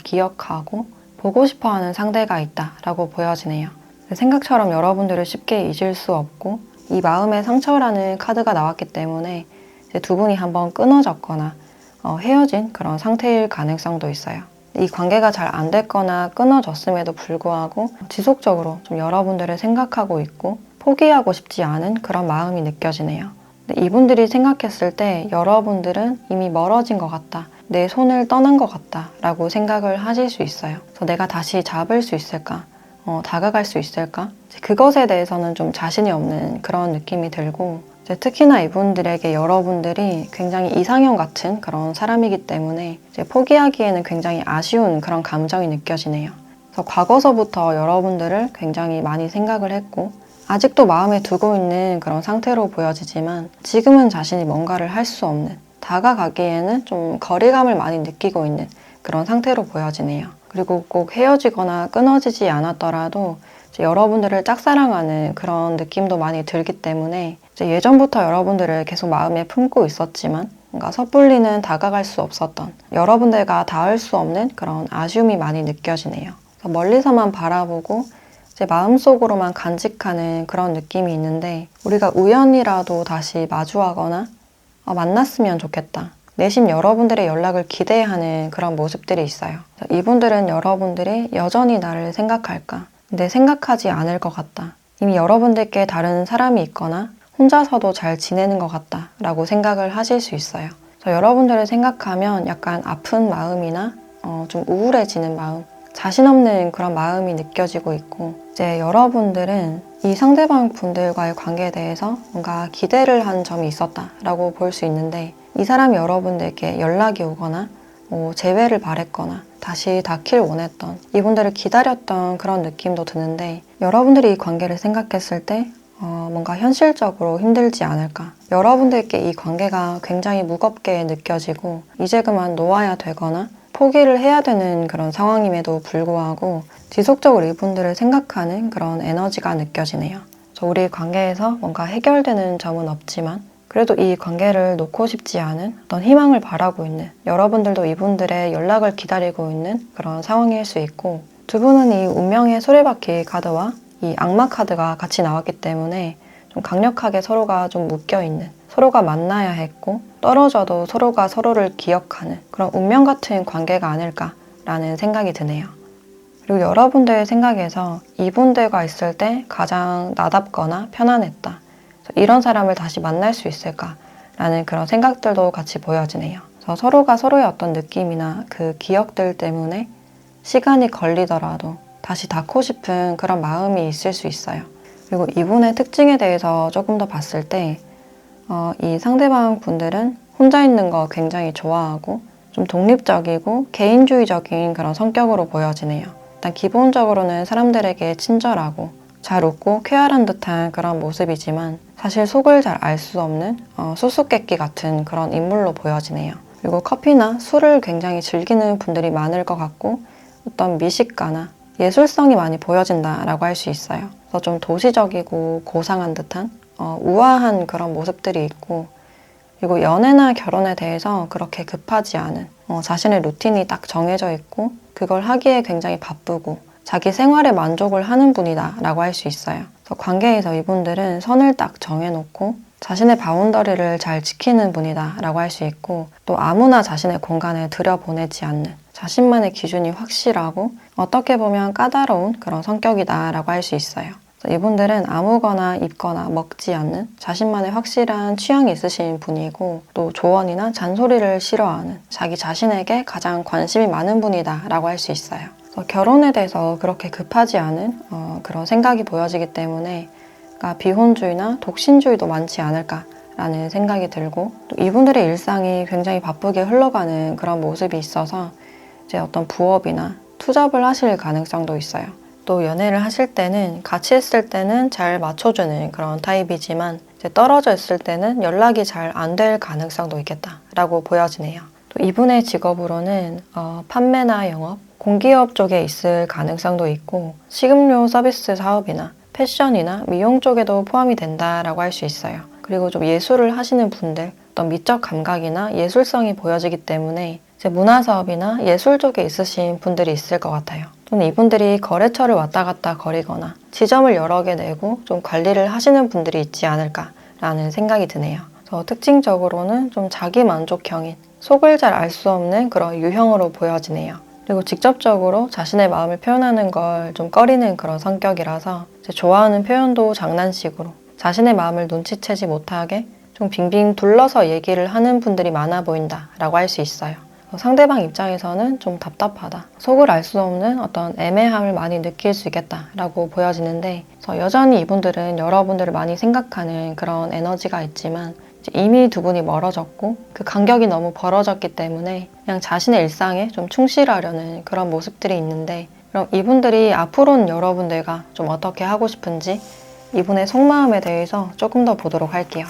기억하고 보고 싶어하는 상대가 있다라고 보여지네요. 생각처럼 여러분들을 쉽게 잊을 수 없고 이 마음의 상처라는 카드가 나왔기 때문에 이제 두 분이 한번 끊어졌거나 헤어진 그런 상태일 가능성도 있어요. 이 관계가 잘 안 됐거나 끊어졌음에도 불구하고 지속적으로 좀 여러분들을 생각하고 있고 포기하고 싶지 않은 그런 마음이 느껴지네요. 근데 이분들이 생각했을 때 여러분들은 이미 멀어진 것 같다. 내 손을 떠난 것 같다 라고 생각을 하실 수 있어요. 그래서 내가 다시 잡을 수 있을까? 다가갈 수 있을까? 그것에 대해서는 좀 자신이 없는 그런 느낌이 들고 이제 특히나 이분들에게 여러분들이 굉장히 이상형 같은 그런 사람이기 때문에 이제 포기하기에는 굉장히 아쉬운 그런 감정이 느껴지네요. 그래서 과거서부터 여러분들을 굉장히 많이 생각을 했고 아직도 마음에 두고 있는 그런 상태로 보여지지만 지금은 자신이 뭔가를 할 수 없는, 다가가기에는 좀 거리감을 많이 느끼고 있는 그런 상태로 보여지네요. 그리고 꼭 헤어지거나 끊어지지 않았더라도 이제 여러분들을 짝사랑하는 그런 느낌도 많이 들기 때문에 이제 예전부터 여러분들을 계속 마음에 품고 있었지만 뭔가 섣불리는 다가갈 수 없었던, 여러분들과 닿을 수 없는 그런 아쉬움이 많이 느껴지네요. 멀리서만 바라보고 제 마음속으로만 간직하는 그런 느낌이 있는데 우리가 우연이라도 다시 마주하거나 만났으면 좋겠다. 내심 여러분들의 연락을 기대하는 그런 모습들이 있어요. 이분들은 여러분들이 여전히 나를 생각할까? 근데 생각하지 않을 것 같다. 이미 여러분들께 다른 사람이 있거나 혼자서도 잘 지내는 것 같다 라고 생각을 하실 수 있어요. 여러분들을 생각하면 약간 아픈 마음이나 좀 우울해지는 마음, 자신 없는 그런 마음이 느껴지고 있고 이제 여러분들은 이 상대방 분들과의 관계에 대해서 뭔가 기대를 한 점이 있었다라고 볼 수 있는데 이 사람이 여러분들께 연락이 오거나 재회를 바랬거나 다시 닿길 원했던, 이분들을 기다렸던 그런 느낌도 드는데 여러분들이 이 관계를 생각했을 때 뭔가 현실적으로 힘들지 않을까. 여러분들께 이 관계가 굉장히 무겁게 느껴지고 이제 그만 놓아야 되거나 포기를 해야 되는 그런 상황임에도 불구하고 지속적으로 이분들을 생각하는 그런 에너지가 느껴지네요. 우리 관계에서 뭔가 해결되는 점은 없지만 그래도 이 관계를 놓고 싶지 않은 어떤 희망을 바라고 있는, 여러분들도 이분들의 연락을 기다리고 있는 그런 상황일 수 있고 두 분은 이 운명의 수레바퀴 카드와 이 악마 카드가 같이 나왔기 때문에 좀 강력하게 서로가 좀 묶여있는, 서로가 만나야 했고 떨어져도 서로가 서로를 기억하는 그런 운명 같은 관계가 아닐까라는 생각이 드네요. 그리고 여러분들의 생각에서 이분들과 있을 때 가장 나답거나 편안했다. 이런 사람을 다시 만날 수 있을까라는 그런 생각들도 같이 보여지네요. 그래서 서로가 서로의 어떤 느낌이나 그 기억들 때문에 시간이 걸리더라도 다시 닿고 싶은 그런 마음이 있을 수 있어요. 그리고 이분의 특징에 대해서 조금 더 봤을 때 이 상대방 분들은 혼자 있는 거 굉장히 좋아하고 좀 독립적이고 개인주의적인 그런 성격으로 보여지네요. 일단 기본적으로는 사람들에게 친절하고 잘 웃고 쾌활한 듯한 그런 모습이지만 사실 속을 잘 알 수 없는 수수께끼 같은 그런 인물로 보여지네요. 그리고 커피나 술을 굉장히 즐기는 분들이 많을 것 같고 어떤 미식가나 예술성이 많이 보여진다라고 할 수 있어요. 그래서 좀 도시적이고 고상한 듯한 우아한 그런 모습들이 있고 그리고 연애나 결혼에 대해서 그렇게 급하지 않은 자신의 루틴이 딱 정해져 있고 그걸 하기에 굉장히 바쁘고 자기 생활에 만족을 하는 분이다 라고 할 수 있어요. 그래서 관계에서 이분들은 선을 딱 정해놓고 자신의 바운더리를 잘 지키는 분이다 라고 할 수 있고, 또 아무나 자신의 공간에 들여보내지 않는 자신만의 기준이 확실하고 어떻게 보면 까다로운 그런 성격이다 라고 할 수 있어요. 이분들은 아무거나 입거나 먹지 않는 자신만의 확실한 취향이 있으신 분이고, 또 조언이나 잔소리를 싫어하는 자기 자신에게 가장 관심이 많은 분이다 라고 할 수 있어요. 그래서 결혼에 대해서 그렇게 급하지 않은 그런 생각이 보여지기 때문에 그러니까 비혼주의나 독신주의도 많지 않을까라는 생각이 들고, 또 이분들의 일상이 굉장히 바쁘게 흘러가는 그런 모습이 있어서 이제 어떤 부업이나 투잡을 하실 가능성도 있어요. 또 연애를 하실 때는 같이 있을 때는 잘 맞춰주는 그런 타입이지만 이제 떨어져 있을 때는 연락이 잘 안 될 가능성도 있겠다라고 보여지네요. 또 이분의 직업으로는 판매나 영업, 공기업 쪽에 있을 가능성도 있고, 식음료 서비스 사업이나 패션이나 미용 쪽에도 포함이 된다라고 할 수 있어요. 그리고 좀 예술을 하시는 분들, 어떤 미적 감각이나 예술성이 보여지기 때문에 이제 문화 사업이나 예술 쪽에 있으신 분들이 있을 것 같아요. 또는 이분들이 거래처를 왔다 갔다 거리거나 지점을 여러 개 내고 좀 관리를 하시는 분들이 있지 않을까라는 생각이 드네요. 그래서 특징적으로는 좀 자기 만족형인, 속을 잘 알 수 없는 그런 유형으로 보여지네요. 그리고 직접적으로 자신의 마음을 표현하는 걸 좀 꺼리는 그런 성격이라서 좋아하는 표현도 장난식으로 자신의 마음을 눈치채지 못하게 좀 빙빙 둘러서 얘기를 하는 분들이 많아 보인다라고 할 수 있어요. 상대방 입장에서는 좀 답답하다, 속을 알 수 없는 어떤 애매함을 많이 느낄 수 있겠다라고 보여지는데, 그래서 여전히 이분들은 여러분들을 많이 생각하는 그런 에너지가 있지만 이미 두 분이 멀어졌고 그 간격이 너무 벌어졌기 때문에 그냥 자신의 일상에 좀 충실하려는 그런 모습들이 있는데, 그럼 이분들이 앞으로는 여러분들과 좀 어떻게 하고 싶은지 이분의 속마음에 대해서 조금 더 보도록 할게요.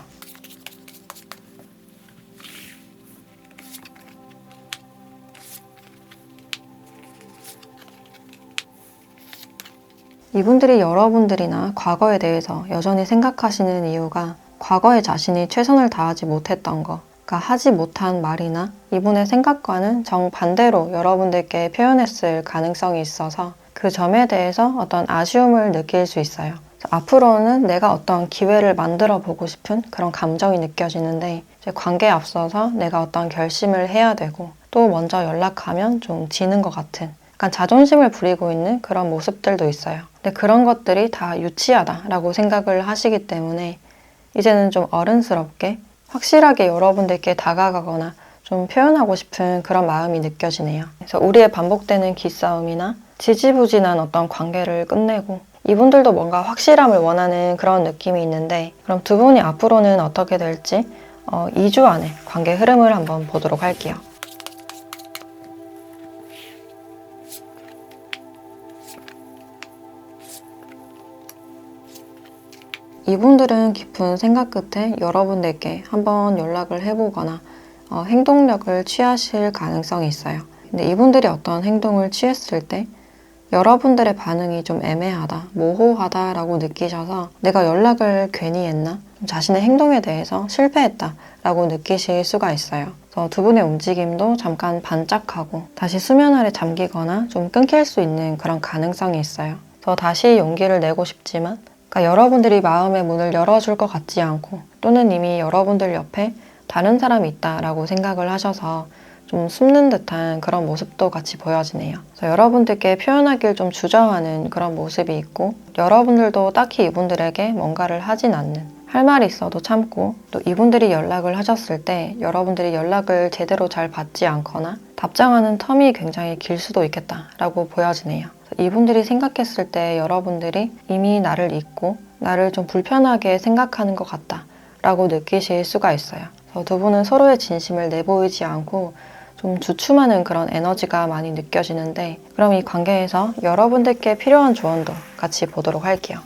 이분들이 여러분들이나 과거에 대해서 여전히 생각하시는 이유가 과거에 자신이 최선을 다하지 못했던 거, 그러니까 하지 못한 말이나 이분의 생각과는 정반대로 여러분들께 표현했을 가능성이 있어서 그 점에 대해서 어떤 아쉬움을 느낄 수 있어요. 앞으로는 내가 어떤 기회를 만들어 보고 싶은 그런 감정이 느껴지는데, 이제 관계에 앞서서 내가 어떤 결심을 해야 되고 또 먼저 연락하면 좀 지는 것 같은 약간 자존심을 부리고 있는 그런 모습들도 있어요. 근데 그런 것들이 다 유치하다라고 생각을 하시기 때문에 이제는 좀 어른스럽게 확실하게 여러분들께 다가가거나 좀 표현하고 싶은 그런 마음이 느껴지네요. 그래서 우리의 반복되는 기싸움이나 지지부진한 어떤 관계를 끝내고 이분들도 뭔가 확실함을 원하는 그런 느낌이 있는데, 그럼 두 분이 앞으로는 어떻게 될지 2주 안에 관계 흐름을 한번 보도록 할게요. 이분들은 깊은 생각 끝에 여러분들께 한번 연락을 해보거나 행동력을 취하실 가능성이 있어요. 근데 이분들이 어떤 행동을 취했을 때 여러분들의 반응이 좀 애매하다, 모호하다라고 느끼셔서 내가 연락을 괜히 했나? 자신의 행동에 대해서 실패했다라고 느끼실 수가 있어요. 그래서 두 분의 움직임도 잠깐 반짝하고 다시 수면 아래 잠기거나 좀 끊길 수 있는 그런 가능성이 있어요. 그래서 다시 용기를 내고 싶지만 그러니까 여러분들이 마음의 문을 열어줄 것 같지 않고, 또는 이미 여러분들 옆에 다른 사람이 있다라고 생각을 하셔서 좀 숨는 듯한 그런 모습도 같이 보여지네요. 그래서 여러분들께 표현하길 좀 주저하는 그런 모습이 있고, 여러분들도 딱히 이분들에게 뭔가를 하진 않는, 할 말이 있어도 참고, 또 이분들이 연락을 하셨을 때 여러분들이 연락을 제대로 잘 받지 않거나 답장하는 텀이 굉장히 길 수도 있겠다라고 보여지네요. 이분들이 생각했을 때 여러분들이 이미 나를 잊고 나를 좀 불편하게 생각하는 것 같다 라고 느끼실 수가 있어요. 그래서 두 분은 서로의 진심을 내보이지 않고 좀 주춤하는 그런 에너지가 많이 느껴지는데, 그럼 이 관계에서 여러분들께 필요한 조언도 같이 보도록 할게요.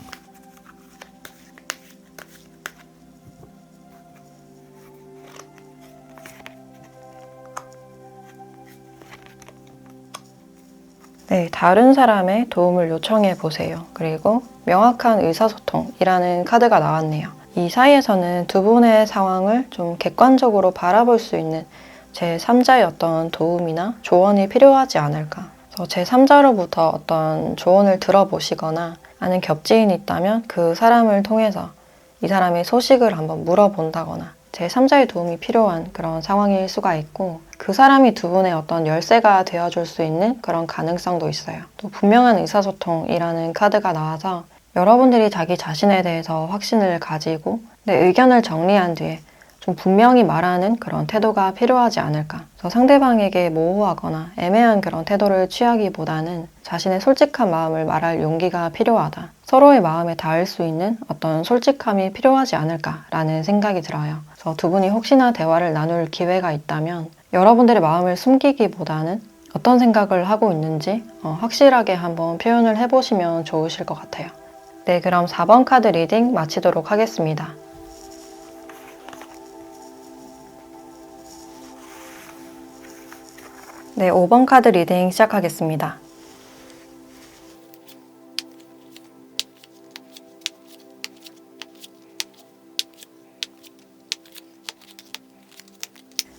네, 다른 사람의 도움을 요청해 보세요. 그리고 명확한 의사소통이라는 카드가 나왔네요. 이 사이에서는 두 분의 상황을 좀 객관적으로 바라볼 수 있는 제3자의 어떤 도움이나 조언이 필요하지 않을까. 그래서 제3자로부터 어떤 조언을 들어보시거나 아는 겹지인이 있다면 그 사람을 통해서 이 사람의 소식을 한번 물어본다거나 제3자의 도움이 필요한 그런 상황일 수가 있고, 그 사람이 두 분의 어떤 열쇠가 되어줄 수 있는 그런 가능성도 있어요. 또 분명한 의사소통이라는 카드가 나와서 여러분들이 자기 자신에 대해서 확신을 가지고 내 의견을 정리한 뒤에 좀 분명히 말하는 그런 태도가 필요하지 않을까. 그래서 상대방에게 모호하거나 애매한 그런 태도를 취하기보다는 자신의 솔직한 마음을 말할 용기가 필요하다. 서로의 마음에 닿을 수 있는 어떤 솔직함이 필요하지 않을까라는 생각이 들어요. 그래서 두 분이 혹시나 대화를 나눌 기회가 있다면 여러분들의 마음을 숨기기보다는 어떤 생각을 하고 있는지 확실하게 한번 표현을 해보시면 좋으실 것 같아요. 네, 그럼 4번 카드 리딩 마치도록 하겠습니다. 네, 5번 카드 리딩 시작하겠습니다.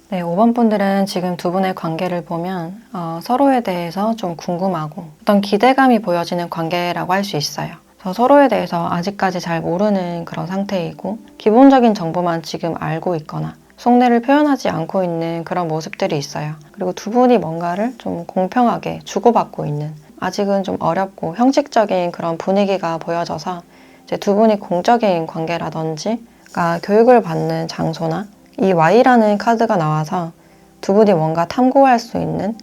네, 5번 분들은 지금 두 분의 관계를 보면 서로에 대해서 좀 궁금하고 어떤 기대감이 보여지는 관계라고 할 수 있어요. 서로에 대해서 아직까지 잘 모르는 그런 상태이고, 기본적인 정보만 지금 알고 있거나 속내를 표현하지 않고 있는 그런 모습들이 있어요. 그리고 두 분이 뭔가를 좀 공평하게 주고받고 있는, 아직은 좀 어렵고 형식적인 그런 분위기가 보여져서 이제 두 분이 공적인 관계라든지 교육을 받는 장소나 이 Y라는 카드가 나와서 두 분이 뭔가 탐구할 수 있는,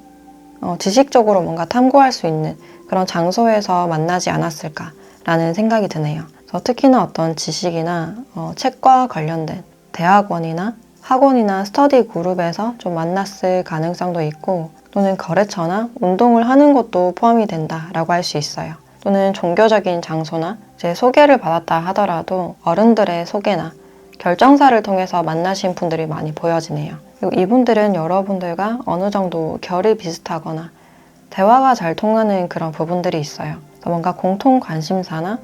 지식적으로 뭔가 탐구할 수 있는 그런 장소에서 만나지 않았을까라는 생각이 드네요. 그래서 특히나 어떤 지식이나 책과 관련된 대학원이나 학원이나 스터디 그룹에서 좀 만났을 가능성도 있고, 또는 거래처나 운동을 하는 것도 포함이 된다라고 할 수 있어요. 또는 종교적인 장소나 이제 소개를 받았다 하더라도 어른들의 소개나 결정사를 통해서 만나신 분들이 많이 보여지네요. 그리고 이분들은 여러분들과 어느 정도 결이 비슷하거나 대화가 잘 통하는 그런 부분들이 있어요. 뭔가 공통 관심사나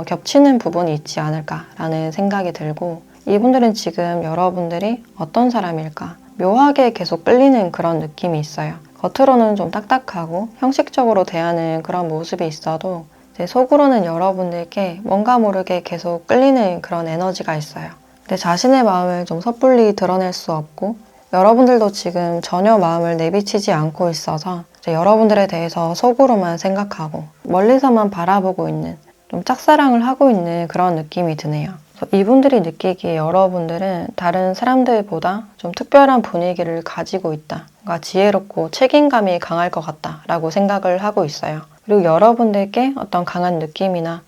겹치는 부분이 있지 않을까라는 생각이 들고, 이분들은 지금 여러분들이 어떤 사람일까 묘하게 계속 끌리는 그런 느낌이 있어요. 겉으로는 좀 딱딱하고 형식적으로 대하는 그런 모습이 있어도 제 속으로는 여러분들께 뭔가 모르게 계속 끌리는 그런 에너지가 있어요. 근데 자신의 마음을 좀 섣불리 드러낼 수 없고, 여러분들도 지금 전혀 마음을 내비치지 않고 있어서 여러분들에 대해서 속으로만 생각하고 멀리서만 바라보고 있는, 좀 짝사랑을 하고 있는 그런 느낌이 드네요. 이분들이 느끼기에 여러분들은 다른 사람들보다 좀 특별한 분위기를 가지고 있다, 뭔가 지혜롭고 책임감이 강할 것 같다라고 생각을 하고 있어요. 그리고 여러분들께 어떤 강한 느낌이나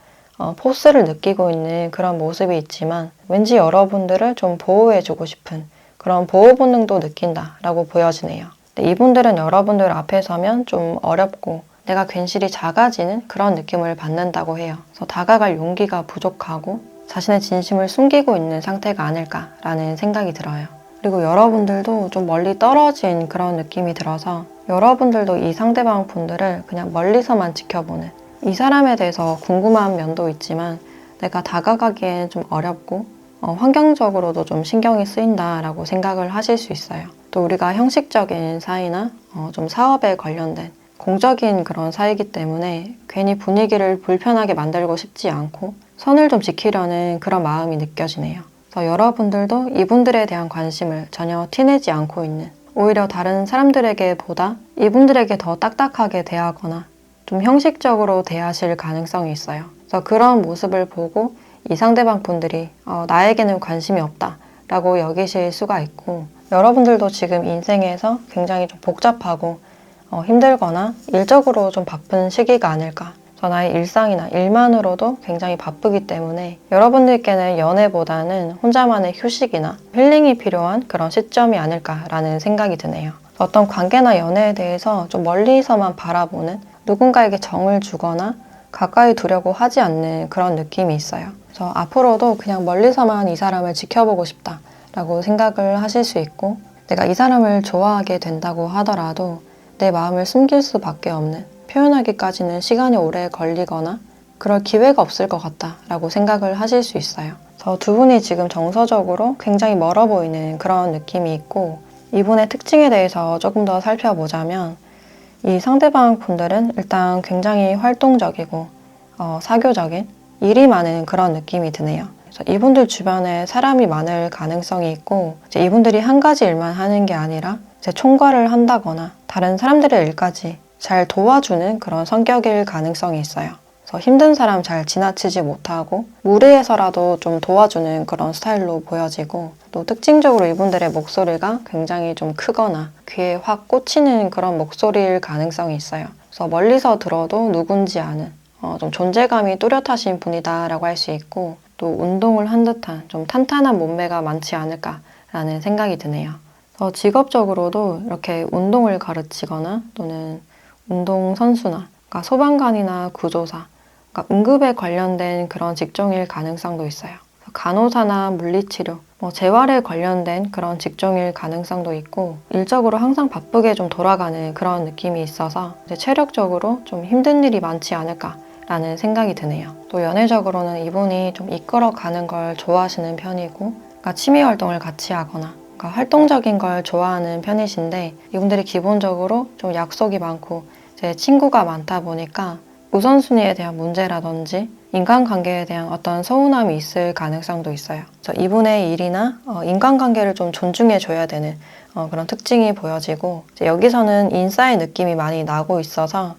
포스를 느끼고 있는 그런 모습이 있지만, 왠지 여러분들을 좀 보호해주고 싶은 그런 보호 본능도 느낀다라고 보여지네요. 근데 이분들은 여러분들 앞에 서면 좀 어렵고 내가 괜시리 작아지는 그런 느낌을 받는다고 해요. 그래서 다가갈 용기가 부족하고 자신의 진심을 숨기고 있는 상태가 아닐까라는 생각이 들어요. 그리고 여러분들도 좀 멀리 떨어진 그런 느낌이 들어서 여러분들도 이 상대방 분들을 그냥 멀리서만 지켜보는, 이 사람에 대해서 궁금한 면도 있지만 내가 다가가기엔 좀 어렵고 환경적으로도 좀 신경이 쓰인다라고 생각을 하실 수 있어요. 또 우리가 형식적인 사이나 좀 사업에 관련된 공적인 그런 사이기 때문에 괜히 분위기를 불편하게 만들고 싶지 않고 선을 좀 지키려는 그런 마음이 느껴지네요. 그래서 여러분들도 이분들에 대한 관심을 전혀 티내지 않고 있는, 오히려 다른 사람들에게 보다 이분들에게 더 딱딱하게 대하거나 좀 형식적으로 대하실 가능성이 있어요. 그래서 그런 모습을 보고 이 상대방 분들이 나에게는 관심이 없다 라고 여기실 수가 있고, 여러분들도 지금 인생에서 굉장히 좀 복잡하고 힘들거나 일적으로 좀 바쁜 시기가 아닐까. 나의 일상이나 일만으로도 굉장히 바쁘기 때문에 여러분들께는 연애보다는 혼자만의 휴식이나 힐링이 필요한 그런 시점이 아닐까라는 생각이 드네요. 어떤 관계나 연애에 대해서 좀 멀리서만 바라보는, 누군가에게 정을 주거나 가까이 두려고 하지 않는 그런 느낌이 있어요. 그래서 앞으로도 그냥 멀리서만 이 사람을 지켜보고 싶다라고 생각을 하실 수 있고, 내가 이 사람을 좋아하게 된다고 하더라도 내 마음을 숨길 수밖에 없는, 표현하기까지는 시간이 오래 걸리거나 그럴 기회가 없을 것 같다라고 생각을 하실 수 있어요. 그래서 두 분이 지금 정서적으로 굉장히 멀어 보이는 그런 느낌이 있고, 이분의 특징에 대해서 조금 더 살펴보자면 이 상대방 분들은 일단 굉장히 활동적이고 사교적인 일이 많은 그런 느낌이 드네요. 그래서 이분들 주변에 사람이 많을 가능성이 있고 이제 이분들이 한 가지 일만 하는 게 아니라 이제 총괄을 한다거나 다른 사람들의 일까지 잘 도와주는 그런 성격일 가능성이 있어요. 그래서 힘든 사람 잘 지나치지 못하고 무리해서라도 좀 도와주는 그런 스타일로 보여지고 또 특징적으로 이분들의 목소리가 굉장히 좀 크거나 귀에 확 꽂히는 그런 목소리일 가능성이 있어요. 그래서 멀리서 들어도 누군지 아는 좀 존재감이 뚜렷하신 분이다라고 할 수 있고 또 운동을 한 듯한 좀 탄탄한 몸매가 많지 않을까라는 생각이 드네요. 직업적으로도 이렇게 운동을 가르치거나 또는 운동선수나 그러니까 소방관이나 구조사, 그러니까 응급에 관련된 그런 직종일 가능성도 있어요. 간호사나 물리치료, 재활에 관련된 그런 직종일 가능성도 있고 일적으로 항상 바쁘게 좀 돌아가는 그런 느낌이 있어서 이제 체력적으로 좀 힘든 일이 많지 않을까라는 생각이 드네요. 또 연애적으로는 이분이 좀 이끌어가는 걸 좋아하시는 편이고 그러니까 취미 활동을 같이 하거나 그러니까 활동적인 걸 좋아하는 편이신데 이분들이 기본적으로 좀 약속이 많고 제 친구가 많다 보니까 우선순위에 대한 문제라든지 인간관계에 대한 어떤 서운함이 있을 가능성도 있어요. 그래서 이분의 일이나 인간관계를 좀 존중해줘야 되는 그런 특징이 보여지고 이제 여기서는 인싸의 느낌이 많이 나고 있어서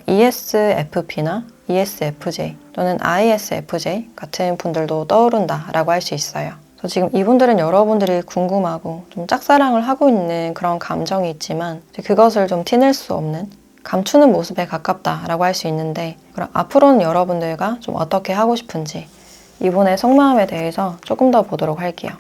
ESFP나 ESFJ 또는 ISFJ 같은 분들도 떠오른다라고 할 수 있어요. 그래서 지금 이분들은 여러분들이 궁금하고 좀 짝사랑을 하고 있는 그런 감정이 있지만 그것을 좀 티낼 수 없는 감추는 모습에 가깝다라고 할 수 있는데 그럼 앞으로는 여러분들과 좀 어떻게 하고 싶은지 이분의 속마음에 대해서 조금 더 보도록 할게요.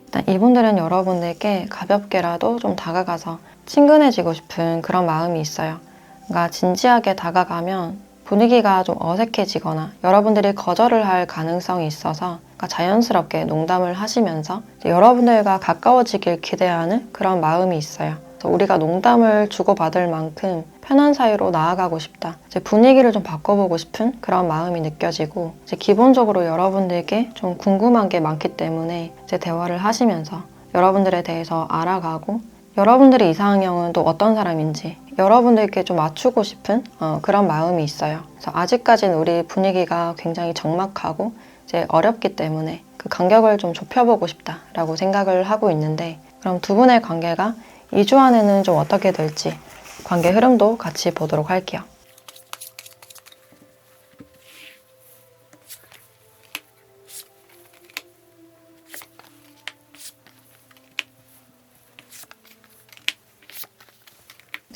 일단 이분들은 여러분들께 가볍게라도 좀 다가가서 친근해지고 싶은 그런 마음이 있어요. 그러니까 진지하게 다가가면 분위기가 좀 어색해지거나 여러분들이 거절을 할 가능성이 있어서 그러니까 자연스럽게 농담을 하시면서 여러분들과 가까워지길 기대하는 그런 마음이 있어요. 그래서 우리가 농담을 주고받을 만큼 편한 사이로 나아가고 싶다. 이제 분위기를 좀 바꿔보고 싶은 그런 마음이 느껴지고 이제 기본적으로 여러분들께 좀 궁금한 게 많기 때문에 이제 대화를 하시면서 여러분들에 대해서 알아가고 여러분들의 이상형은 또 어떤 사람인지 여러분들께 좀 맞추고 싶은 그런 마음이 있어요. 그래서 아직까지는 우리 분위기가 굉장히 적막하고 이제 어렵기 때문에 그 간격을 좀 좁혀보고 싶다라고 생각을 하고 있는데 그럼 두 분의 관계가 2주 안에는 좀 어떻게 될지 관계 흐름도 같이 보도록 할게요.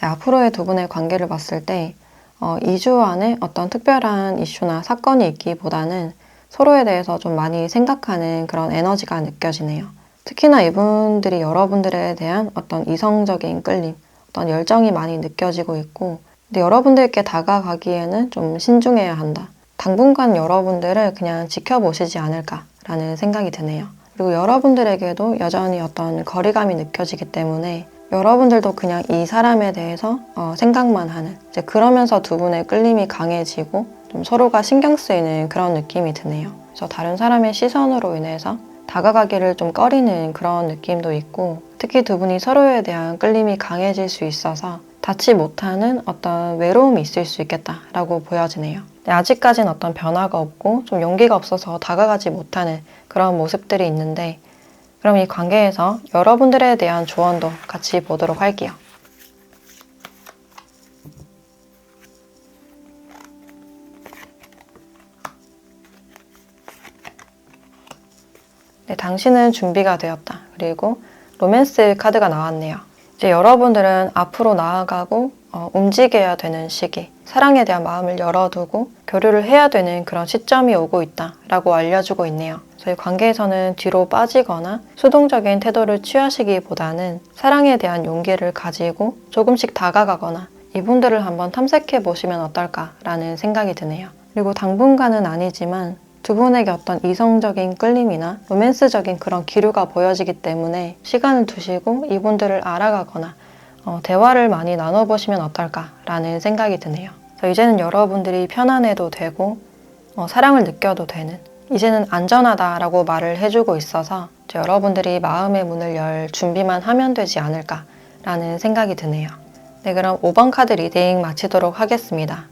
앞으로의 두 분의 관계를 봤을 때 2주 안에 어떤 특별한 이슈나 사건이 있기보다는 서로에 대해서 좀 많이 생각하는 그런 에너지가 느껴지네요. 특히나 이분들이 여러분들에 대한 어떤 이성적인 끌림, 어떤 열정이 많이 느껴지고 있고 근데 여러분들께 다가가기에는 좀 신중해야 한다. 당분간 여러분들을 그냥 지켜보시지 않을까라는 생각이 드네요. 그리고 여러분들에게도 여전히 어떤 거리감이 느껴지기 때문에 여러분들도 그냥 이 사람에 대해서 생각만 하는 이제 그러면서 두 분의 끌림이 강해지고 좀 서로가 신경 쓰이는 그런 느낌이 드네요. 그래서 다른 사람의 시선으로 인해서 다가가기를 좀 꺼리는 그런 느낌도 있고 특히 두 분이 서로에 대한 끌림이 강해질 수 있어서 닿지 못하는 어떤 외로움이 있을 수 있겠다라고 보여지네요. 아직까지는 어떤 변화가 없고 좀 용기가 없어서 다가가지 못하는 그런 모습들이 있는데 그럼 이 관계에서 여러분들에 대한 조언도 같이 보도록 할게요. 네, 당신은 준비가 되었다. 그리고 로맨스 카드가 나왔네요. 이제 여러분들은 앞으로 나아가고 움직여야 되는 시기, 사랑에 대한 마음을 열어두고 교류를 해야 되는 그런 시점이 오고 있다라고 알려주고 있네요. 저희 관계에서는 뒤로 빠지거나 수동적인 태도를 취하시기보다는 사랑에 대한 용기를 가지고 조금씩 다가가거나 이분들을 한번 탐색해 보시면 어떨까라는 생각이 드네요. 그리고 당분간은 아니지만 두 분에게 어떤 이성적인 끌림이나 로맨스적인 그런 기류가 보여지기 때문에 시간을 두시고 이분들을 알아가거나 대화를 많이 나눠보시면 어떨까라는 생각이 드네요. 이제는 여러분들이 편안해도 되고 사랑을 느껴도 되는 이제는 안전하다라고 말을 해주고 있어서 여러분들이 마음의 문을 열 준비만 하면 되지 않을까라는 생각이 드네요. 네, 그럼 5번 카드 리딩 마치도록 하겠습니다.